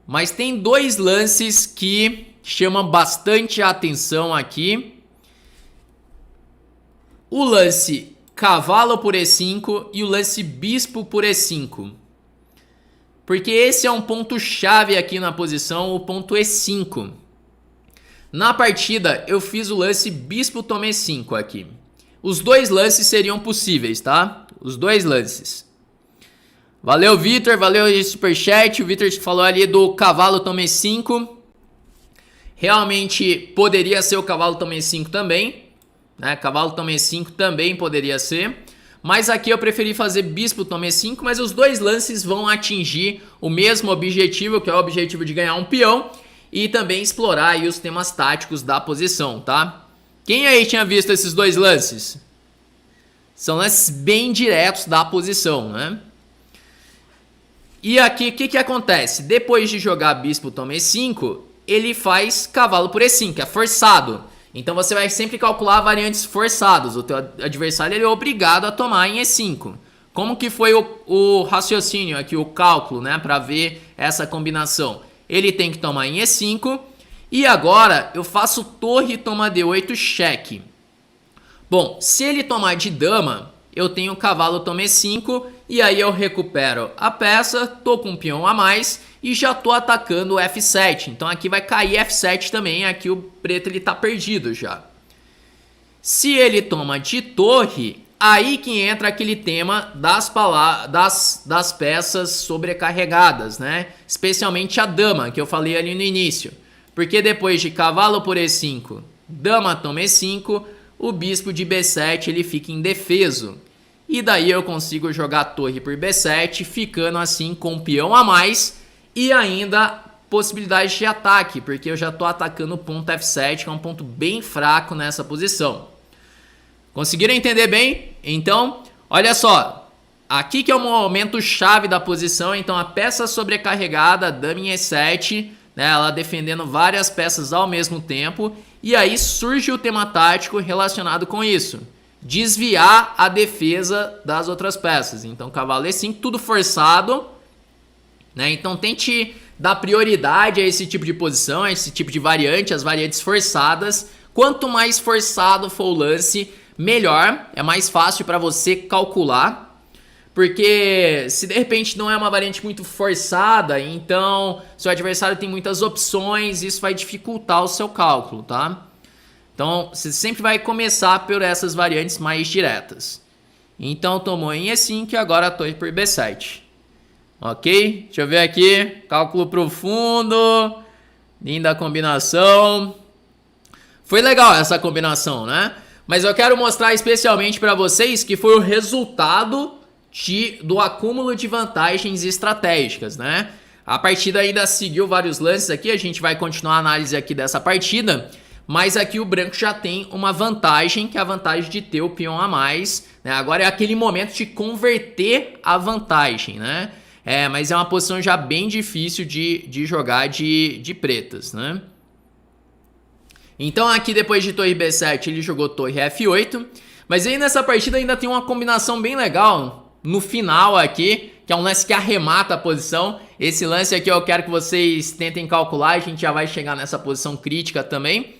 Mas tem dois lances que chamam bastante a atenção aqui. O lance cavalo por E5 e o lance bispo por E5. Porque esse é um ponto chave aqui na posição, o ponto E5. Na partida eu fiz o lance bispo toma E5 aqui. Os dois lances seriam possíveis, tá? Os dois lances. Valeu, Vitor, valeu aí superchat. O Vitor falou ali do cavalo toma E5. Realmente poderia ser o cavalo toma E5 também, né? Cavalo toma E5 também poderia ser. Mas aqui eu preferi fazer bispo toma E5, mas os dois lances vão atingir o mesmo objetivo, que é o objetivo de ganhar um peão e também explorar aí os temas táticos da posição, tá? Quem aí tinha visto esses dois lances? São lances bem diretos da posição, né? E aqui, o que acontece? Depois de jogar bispo toma E5, ele faz cavalo por E5, é forçado. Então você vai sempre calcular variantes forçados. O teu adversário ele é obrigado a tomar em E5. Como que foi o raciocínio aqui, o cálculo, né, para ver essa combinação? Ele tem que tomar em E5 e agora eu faço torre toma D8 cheque. Bom, se ele tomar de dama, eu tenho cavalo toma E5 e aí eu recupero a peça, tô com um peão a mais e já tô atacando o F7. Então aqui vai cair F7 também, aqui o preto ele tá perdido já. Se ele toma de torre, aí que entra aquele tema das peças sobrecarregadas, né? Especialmente a dama, que eu falei ali no início. Porque depois de cavalo por E5, dama toma E5, o bispo de B7 ele fica indefeso. E daí eu consigo jogar torre por B7, ficando assim com um peão a mais e ainda possibilidade de ataque, porque eu já estou atacando o ponto F7, que é um ponto bem fraco nessa posição. Conseguiram entender bem? Então, olha só, aqui que é o momento chave da posição, então a peça sobrecarregada, dama em E7, né, ela defendendo várias peças ao mesmo tempo, e aí surge o tema tático relacionado com isso. Desviar a defesa das outras peças. Então cavalo E5, tudo forçado, né? Então tente dar prioridade a esse tipo de posição, a esse tipo de variante, as variantes forçadas. Quanto mais forçado for o lance, melhor, é mais fácil para você calcular. Porque se de repente não é uma variante muito forçada, então seu adversário tem muitas opções, isso vai dificultar o seu cálculo, tá? Então, você sempre vai começar por essas variantes mais diretas. Então, tomou em E5 e agora torre por B7. Ok? Deixa eu ver aqui. Cálculo profundo. Linda combinação. Foi legal essa combinação, né? Mas eu quero mostrar especialmente para vocês que foi o resultado do acúmulo de vantagens estratégicas, né? A partida ainda seguiu vários lances aqui. A gente vai continuar a análise aqui dessa partida. Mas aqui o branco já tem uma vantagem, que é a vantagem de ter o peão a mais, né? Agora é aquele momento de converter a vantagem, né? Mas é uma posição já bem difícil de jogar de pretas, né? Então aqui depois de torre B7 ele jogou torre F8. Mas aí nessa partida ainda tem uma combinação bem legal no final aqui, que é um lance que arremata a posição. Esse lance aqui eu quero que vocês tentem calcular, a gente já vai chegar nessa posição crítica também.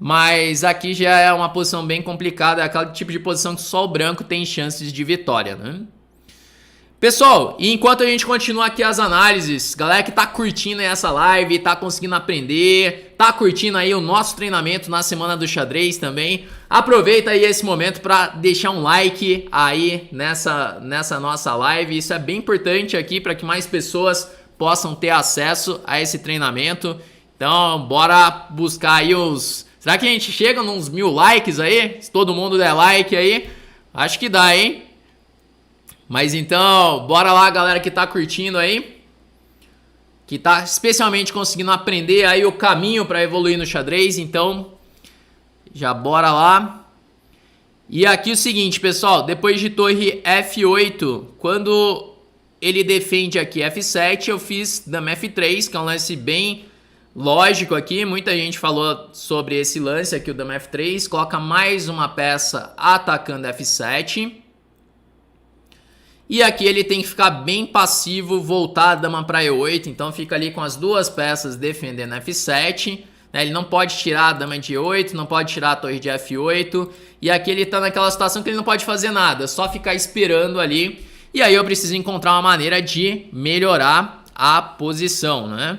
Mas aqui já é uma posição bem complicada, é aquele tipo de posição que só o branco tem chances de vitória, né? Pessoal, e enquanto a gente continua aqui as análises, galera que tá curtindo aí essa live, tá conseguindo aprender, tá curtindo aí o nosso treinamento na Semana do Xadrez também, aproveita aí esse momento para deixar um like aí nessa nossa live, isso é bem importante aqui para que mais pessoas possam ter acesso a esse treinamento. Então, bora buscar aí os... Será que a gente chega nos 1000 likes aí? Se todo mundo der like aí, acho que dá, hein? Mas então, bora lá, galera que tá curtindo aí, que tá especialmente conseguindo aprender aí o caminho para evoluir no xadrez, então já bora lá. E aqui o seguinte, pessoal, depois de torre F8, quando ele defende aqui F7, eu fiz dama F3, que é um lance bem lógico aqui, muita gente falou sobre esse lance aqui, o dama F3, coloca mais uma peça atacando F7. E aqui ele tem que ficar bem passivo, voltar a dama para E8, então fica ali com as duas peças defendendo F7. Né? Ele não pode tirar a dama de E8, não pode tirar a torre de F8. E aqui ele tá naquela situação que ele não pode fazer nada, só ficar esperando ali. E aí eu preciso encontrar uma maneira de melhorar a posição, né?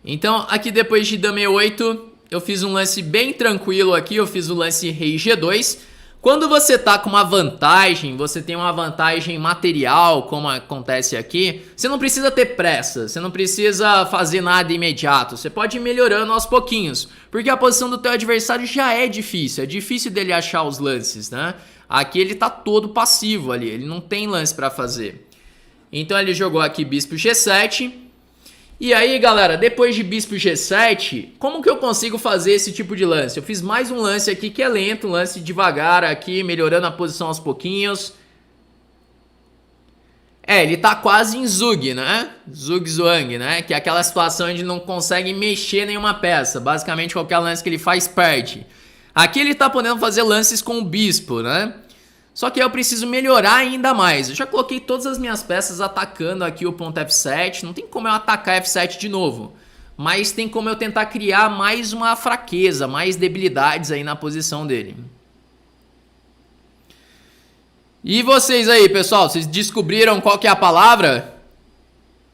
Então, aqui depois de dama E8, eu fiz um lance bem tranquilo aqui, eu fiz o lance rei G2. Quando você tá com uma vantagem, você tem uma vantagem material, como acontece aqui, você não precisa ter pressa, você não precisa fazer nada imediato, você pode ir melhorando aos pouquinhos, porque a posição do teu adversário já é difícil dele achar os lances, né? Aqui ele tá todo passivo ali, ele não tem lance pra fazer. Então ele jogou aqui bispo G7. E aí, galera, depois de bispo G7, como que eu consigo fazer esse tipo de lance? Eu fiz mais um lance aqui que é lento, um lance devagar aqui, melhorando a posição aos pouquinhos. É, ele tá quase em Zug, né? Zugzwang, né? Que é aquela situação onde não consegue mexer nenhuma peça. Basicamente, qualquer lance que ele faz, perde. Aqui ele tá podendo fazer lances com o bispo, né? Só que eu preciso melhorar ainda mais. Eu já coloquei todas as minhas peças atacando aqui o ponto F7. Não tem como eu atacar F7 de novo. Mas tem como eu tentar criar mais uma fraqueza, mais debilidades aí na posição dele. E vocês aí, pessoal, vocês descobriram qual que é a palavra?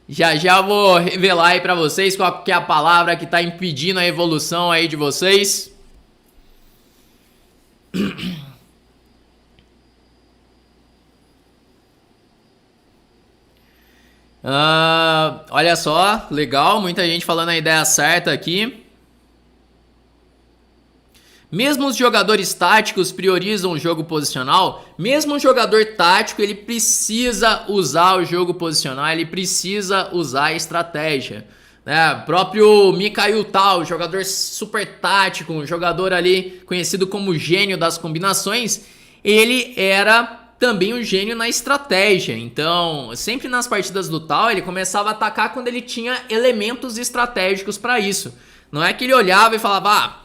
Já já vou revelar aí pra vocês qual que é a palavra que tá impedindo a evolução aí de vocês. Olha só, legal, muita gente falando a ideia certa aqui. Mesmo os jogadores táticos priorizam o jogo posicional, mesmo um jogador tático ele precisa usar o jogo posicional, ele precisa usar a estratégia. Né? O próprio Mikhail Tal, jogador super tático, um jogador ali conhecido como gênio das combinações, ele era também um gênio na estratégia. Então, sempre nas partidas do Tal, ele começava a atacar quando ele tinha elementos estratégicos para isso. Não é que ele olhava e falava,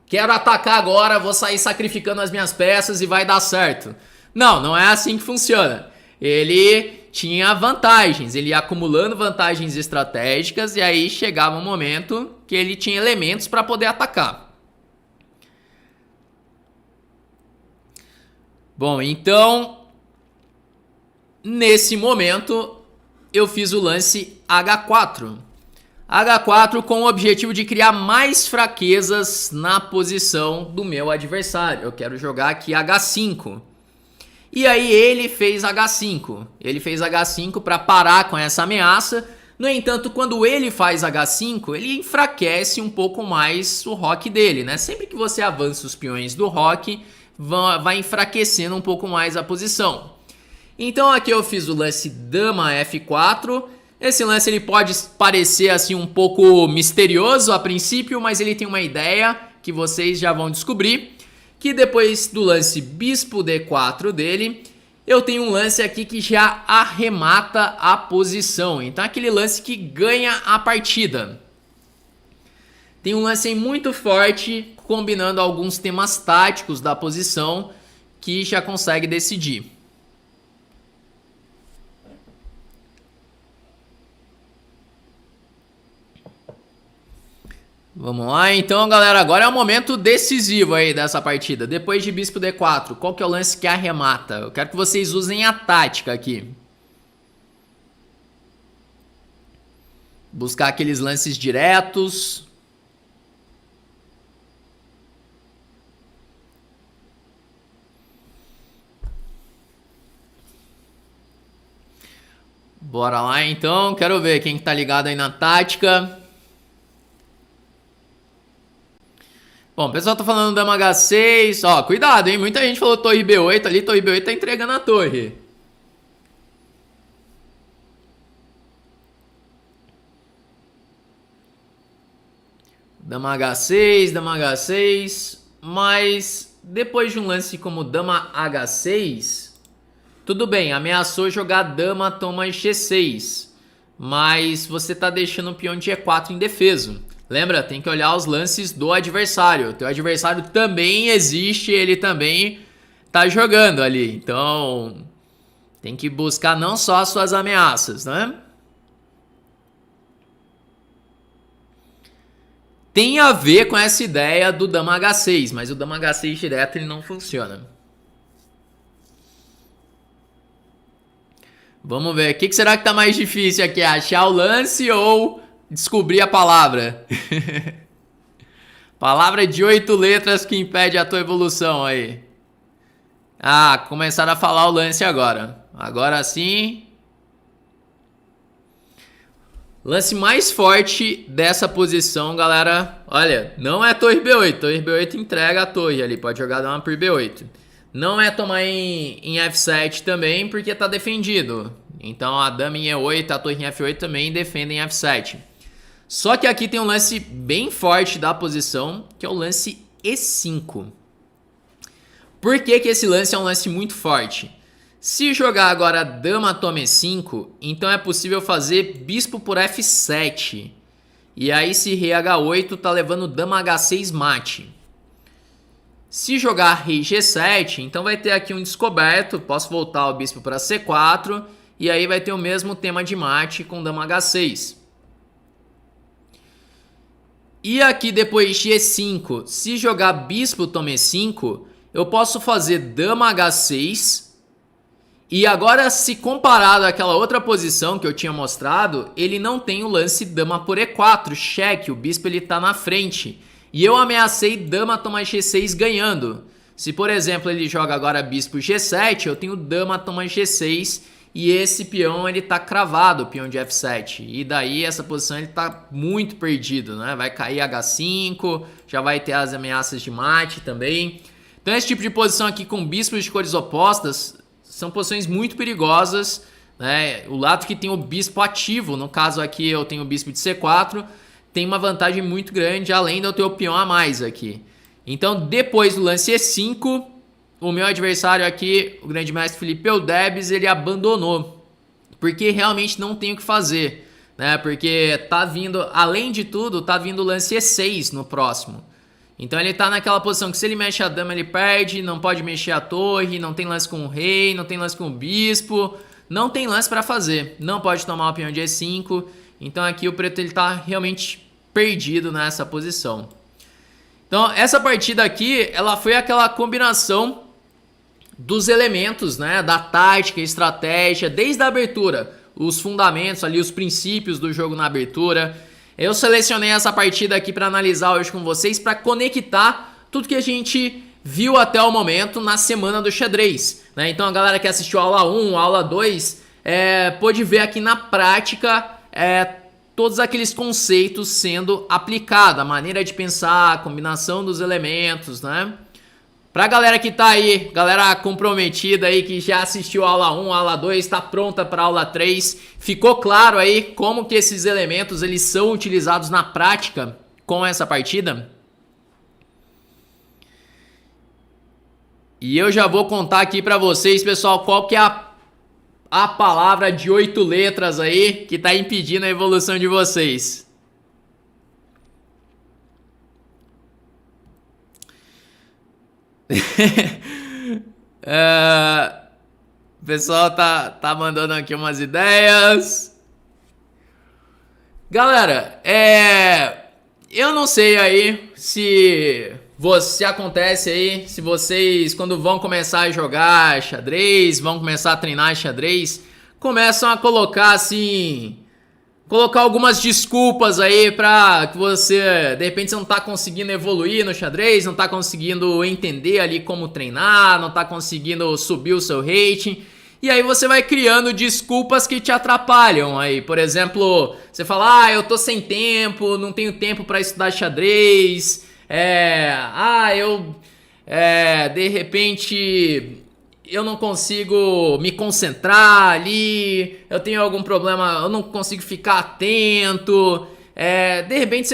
quero atacar agora, vou sair sacrificando as minhas peças e vai dar certo. Não, não é assim que funciona. Ele tinha vantagens, ele ia acumulando vantagens estratégicas e aí chegava um momento que ele tinha elementos para poder atacar. Bom, então, nesse momento, eu fiz o lance H4. H4 com o objetivo de criar mais fraquezas na posição do meu adversário. Eu quero jogar aqui H5. E aí ele fez H5. Ele fez H5 para parar com essa ameaça. No entanto, quando ele faz H5, ele enfraquece um pouco mais o roque dele, né? Sempre que você avança os peões do roque, vai enfraquecendo um pouco mais a posição. Então aqui eu fiz o lance Dama F4. Esse lance ele pode parecer assim um pouco misterioso a princípio, mas ele tem uma ideia que vocês já vão descobrir, que depois do lance Bispo D4 dele, eu tenho um lance aqui que já arremata a posição. Então aquele lance que ganha a partida. Tem um lance muito forte, combinando alguns temas táticos da posição, que já consegue decidir. Vamos lá, então, galera, agora é o momento decisivo aí dessa partida. Depois de Bispo D4, qual que é o lance que arremata? Eu quero que vocês usem a tática aqui. Buscar aqueles lances diretos. Bora lá, então. Quero ver quem tá ligado aí na tática. Bom, o pessoal tá falando Dama H6. Ó, cuidado, hein? Muita gente falou Torre B8 ali. Torre B8 tá entregando a torre. Dama H6, Dama H6. Mas depois de um lance como Dama H6, tudo bem, ameaçou jogar Dama toma G6. Mas você tá deixando o peão de E4 indefeso. Lembra, tem que olhar os lances do adversário. O teu adversário também existe, ele também tá jogando ali. Então, tem que buscar não só as suas ameaças, né? Tem a ver com essa ideia do Dama H6, mas o Dama H6 direto ele não funciona. Vamos ver, o que será que tá mais difícil aqui? Achar o lance ou descobrir a palavra? Palavra de 8 letras que impede a tua evolução aí. Ah, começaram a falar o lance agora. Agora sim. Lance mais forte dessa posição, galera. Olha, não é torre B8. Torre B8 entrega a torre ali. Pode jogar dama por B8. Não é tomar em F7 também, porque tá defendido. Então a dama em E8, a torre em F8 também defendem em F7. Só que aqui tem um lance bem forte da posição, que é o lance E5. Por que esse lance é um lance muito forte? Se jogar agora dama toma e5, então é possível fazer bispo por f7. E aí se rei h8 tá levando dama h6 mate. Se jogar rei g7, então vai ter aqui um descoberto, posso voltar o bispo para c4, e aí vai ter o mesmo tema de mate com dama h6. E aqui depois de e5, se jogar bispo toma e5, eu posso fazer dama h6. E agora, se comparado àquela outra posição que eu tinha mostrado, ele não tem o lance dama por e4, cheque, o bispo ele tá na frente. E eu ameacei dama toma g6 ganhando. Se, por exemplo, ele joga agora bispo g7, eu tenho dama toma g6 e esse peão ele tá cravado, o peão de f7. E daí essa posição ele tá muito perdido, né? Vai cair h5, já vai ter as ameaças de mate também. Então esse tipo de posição aqui com bispos de cores opostas são posições muito perigosas, né? O lado que tem o bispo ativo, no caso aqui eu tenho o bispo de c4, tem uma vantagem muito grande, além de eu ter o peão a mais aqui. Então, depois do lance e5, o meu adversário aqui, o grande mestre Felipe Eudebes, ele abandonou, porque realmente não tem o que fazer, né? Porque tá vindo, além de tudo, tá vindo o lance e6 no próximo. Então ele tá naquela posição que se ele mexe a dama ele perde, não pode mexer a torre, não tem lance com o rei, não tem lance com o bispo, não tem lance para fazer, não pode tomar o peão de e5. Então aqui o preto ele tá realmente perdido nessa posição. Então essa partida aqui, ela foi aquela combinação dos elementos, né, da tática, estratégia, desde a abertura, os fundamentos ali, os princípios do jogo na abertura. Eu selecionei essa partida aqui para analisar hoje com vocês, para conectar tudo que a gente viu até o momento na semana do xadrez, né? Então a galera que assistiu a aula 1, a aula 2, pôde ver aqui na prática todos aqueles conceitos sendo aplicados, a maneira de pensar, a combinação dos elementos, né? Pra galera que tá aí, galera comprometida aí, que já assistiu a aula 1, a aula 2, tá pronta pra aula 3, ficou claro aí como que esses elementos eles são utilizados na prática com essa partida? E eu já vou contar aqui pra vocês, pessoal, qual que é a palavra de 8 letras aí que tá impedindo a evolução de vocês. O pessoal tá mandando aqui umas ideias. Galera, eu não sei aí se acontece aí, se vocês quando vão começar a jogar xadrez, vão começar a treinar xadrez, começam a colocar assim, colocar algumas desculpas aí pra que você, de repente, você não tá conseguindo evoluir no xadrez, não tá conseguindo entender ali como treinar, não tá conseguindo subir o seu rating. E aí você vai criando desculpas que te atrapalham aí. Por exemplo, você fala, eu tô sem tempo, não tenho tempo pra estudar xadrez. De repente eu não consigo me concentrar ali, eu tenho algum problema, eu não consigo ficar atento. De repente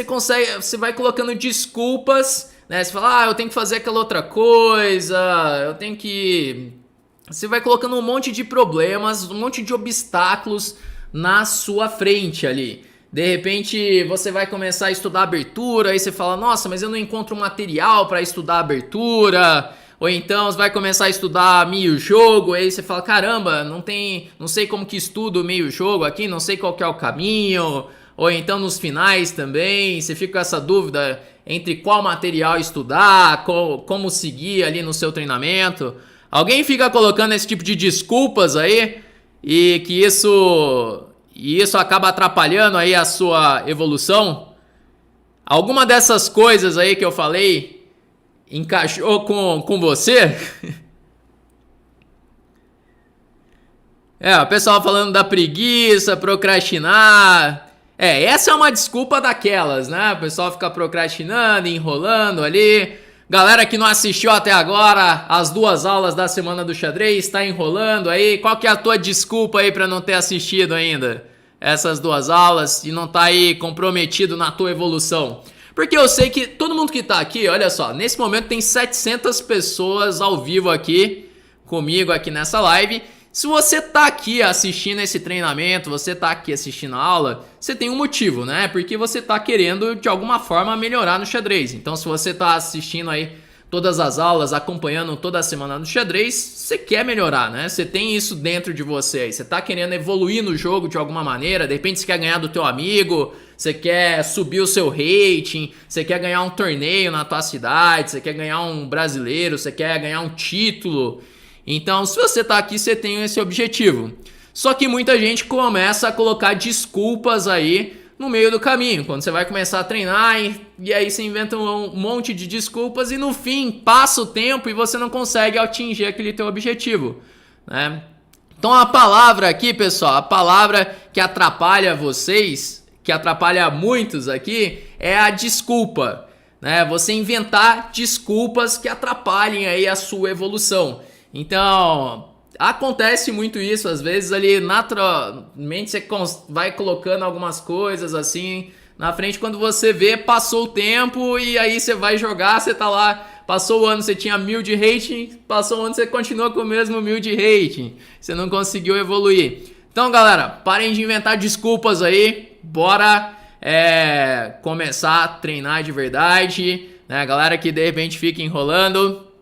você vai colocando desculpas, né? Você fala, eu tenho que fazer aquela outra coisa, eu tenho que... Você vai colocando um monte de problemas, um monte de obstáculos na sua frente ali. De repente você vai começar a estudar abertura, aí você fala, nossa, mas eu não encontro material para estudar abertura. Ou então você vai começar a estudar meio jogo, aí você fala, caramba, não sei como que estudo meio jogo aqui, não sei qual que é o caminho. Ou então nos finais também, você fica com essa dúvida entre qual material estudar, como seguir ali no seu treinamento. Alguém fica colocando esse tipo de desculpas aí e que isso acaba atrapalhando aí a sua evolução? Alguma dessas coisas aí que eu falei encaixou com você? O pessoal falando da preguiça, procrastinar. Essa é uma desculpa daquelas, né? O pessoal fica procrastinando, enrolando ali. Galera que não assistiu até agora as 2 aulas da semana do xadrez, tá enrolando aí. Qual que é a tua desculpa aí pra não ter assistido ainda essas 2 aulas e não tá aí comprometido na tua evolução? Porque eu sei que todo mundo que tá aqui, olha só, nesse momento tem 700 pessoas ao vivo aqui comigo aqui nessa live. Se você tá aqui assistindo esse treinamento, você tá aqui assistindo a aula, você tem um motivo, né? Porque você tá querendo de alguma forma melhorar no xadrez. Então, se você tá assistindo aí todas as aulas, acompanhando toda a semana no xadrez, você quer melhorar, né? Você tem isso dentro de você aí. Você tá querendo evoluir no jogo de alguma maneira, de repente você quer ganhar do teu amigo, você quer subir o seu rating, você quer ganhar um torneio na tua cidade, você quer ganhar um brasileiro, você quer ganhar um título. Então, se você tá aqui, você tem esse objetivo. Só que muita gente começa a colocar desculpas aí no meio do caminho, quando você vai começar a treinar e aí você inventa um monte de desculpas e no fim passa o tempo e você não consegue atingir aquele teu objetivo, né? Então a palavra aqui, pessoal, a palavra que atrapalha vocês, que atrapalha muitos aqui, é a desculpa, né? Você inventar desculpas que atrapalhem aí a sua evolução. Então, acontece muito isso, às vezes ali naturalmente você vai colocando algumas coisas assim na frente, quando você vê, passou o tempo e aí você vai jogar, você tá lá, passou o ano, você tinha 1000 de rating, passou o ano, você continua com o mesmo 1000 de rating, você não conseguiu evoluir. Então galera, parem de inventar desculpas aí, bora começar a treinar de verdade, né? Galera que de repente fica enrolando,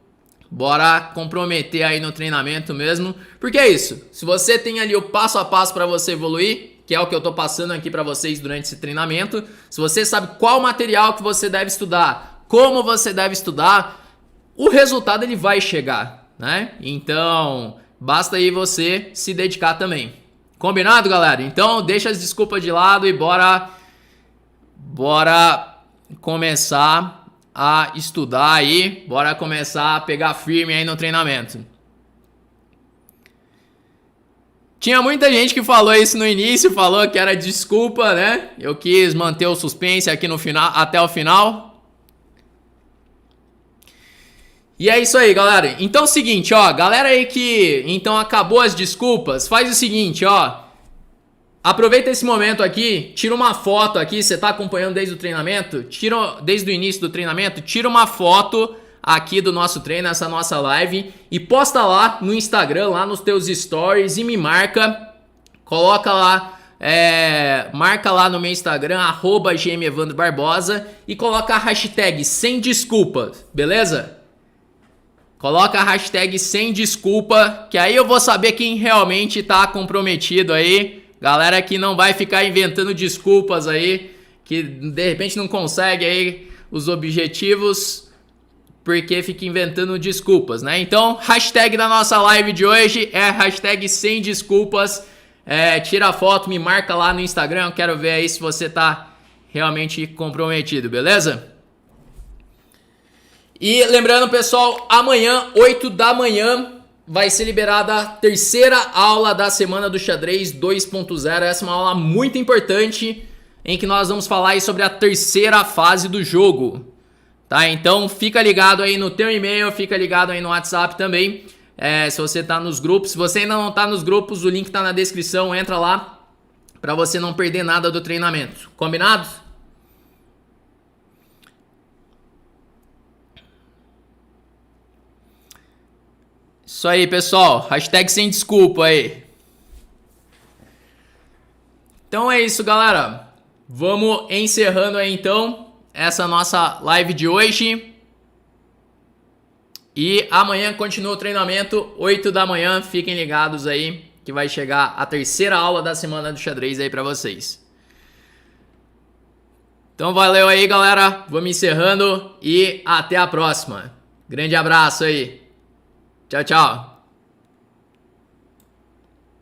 bora comprometer aí no treinamento mesmo, porque é isso, se você tem ali o passo a passo para você evoluir, que é o que eu tô passando aqui para vocês durante esse treinamento, se você sabe qual material que você deve estudar, como você deve estudar, o resultado ele vai chegar, né? Então, basta aí você se dedicar também. Combinado, galera? Então, deixa as desculpas de lado e bora começar a estudar aí, bora começar a pegar firme aí no treinamento. Tinha muita gente que falou isso no início, falou que era desculpa, né? Eu quis manter o suspense aqui no final, até o final. E é isso aí, galera. Então é o seguinte, ó, galera aí que então acabou as desculpas, faz o seguinte, ó. Aproveita esse momento aqui, tira uma foto aqui, você tá acompanhando desde o treinamento, desde o início do treinamento, tira uma foto aqui do nosso treino, essa nossa live, e posta lá no Instagram, lá nos teus stories e me marca, coloca lá, marca lá no meu Instagram, @gmevandrobarbosa e coloca a hashtag sem desculpa, beleza? Coloca a hashtag sem desculpa, que aí eu vou saber quem realmente tá comprometido aí. Galera que não vai ficar inventando desculpas aí, que de repente não consegue aí os objetivos porque fica inventando desculpas, né? Então, hashtag da nossa live de hoje é hashtag sem desculpas. Tira a foto, me marca lá no Instagram, eu quero ver aí se você tá realmente comprometido, beleza? E lembrando, pessoal, amanhã, 8 da manhã, vai ser liberada a terceira aula da Semana do Xadrez 2.0. Essa é uma aula muito importante em que nós vamos falar aí sobre a terceira fase do jogo, tá? Então fica ligado aí no teu e-mail, fica ligado aí no WhatsApp também, se você tá nos grupos. Se você ainda não tá nos grupos, o link tá na descrição, entra lá para você não perder nada do treinamento. Combinado? Isso aí, pessoal. Hashtag sem desculpa aí. Então é isso, galera. Vamos encerrando aí, então, essa nossa live de hoje. E amanhã continua o treinamento, 8 da manhã. Fiquem ligados aí, que vai chegar a terceira aula da Semana do Xadrez aí pra vocês. Então valeu aí, galera. Vamos encerrando e até a próxima. Grande abraço aí. Tchau, tchau.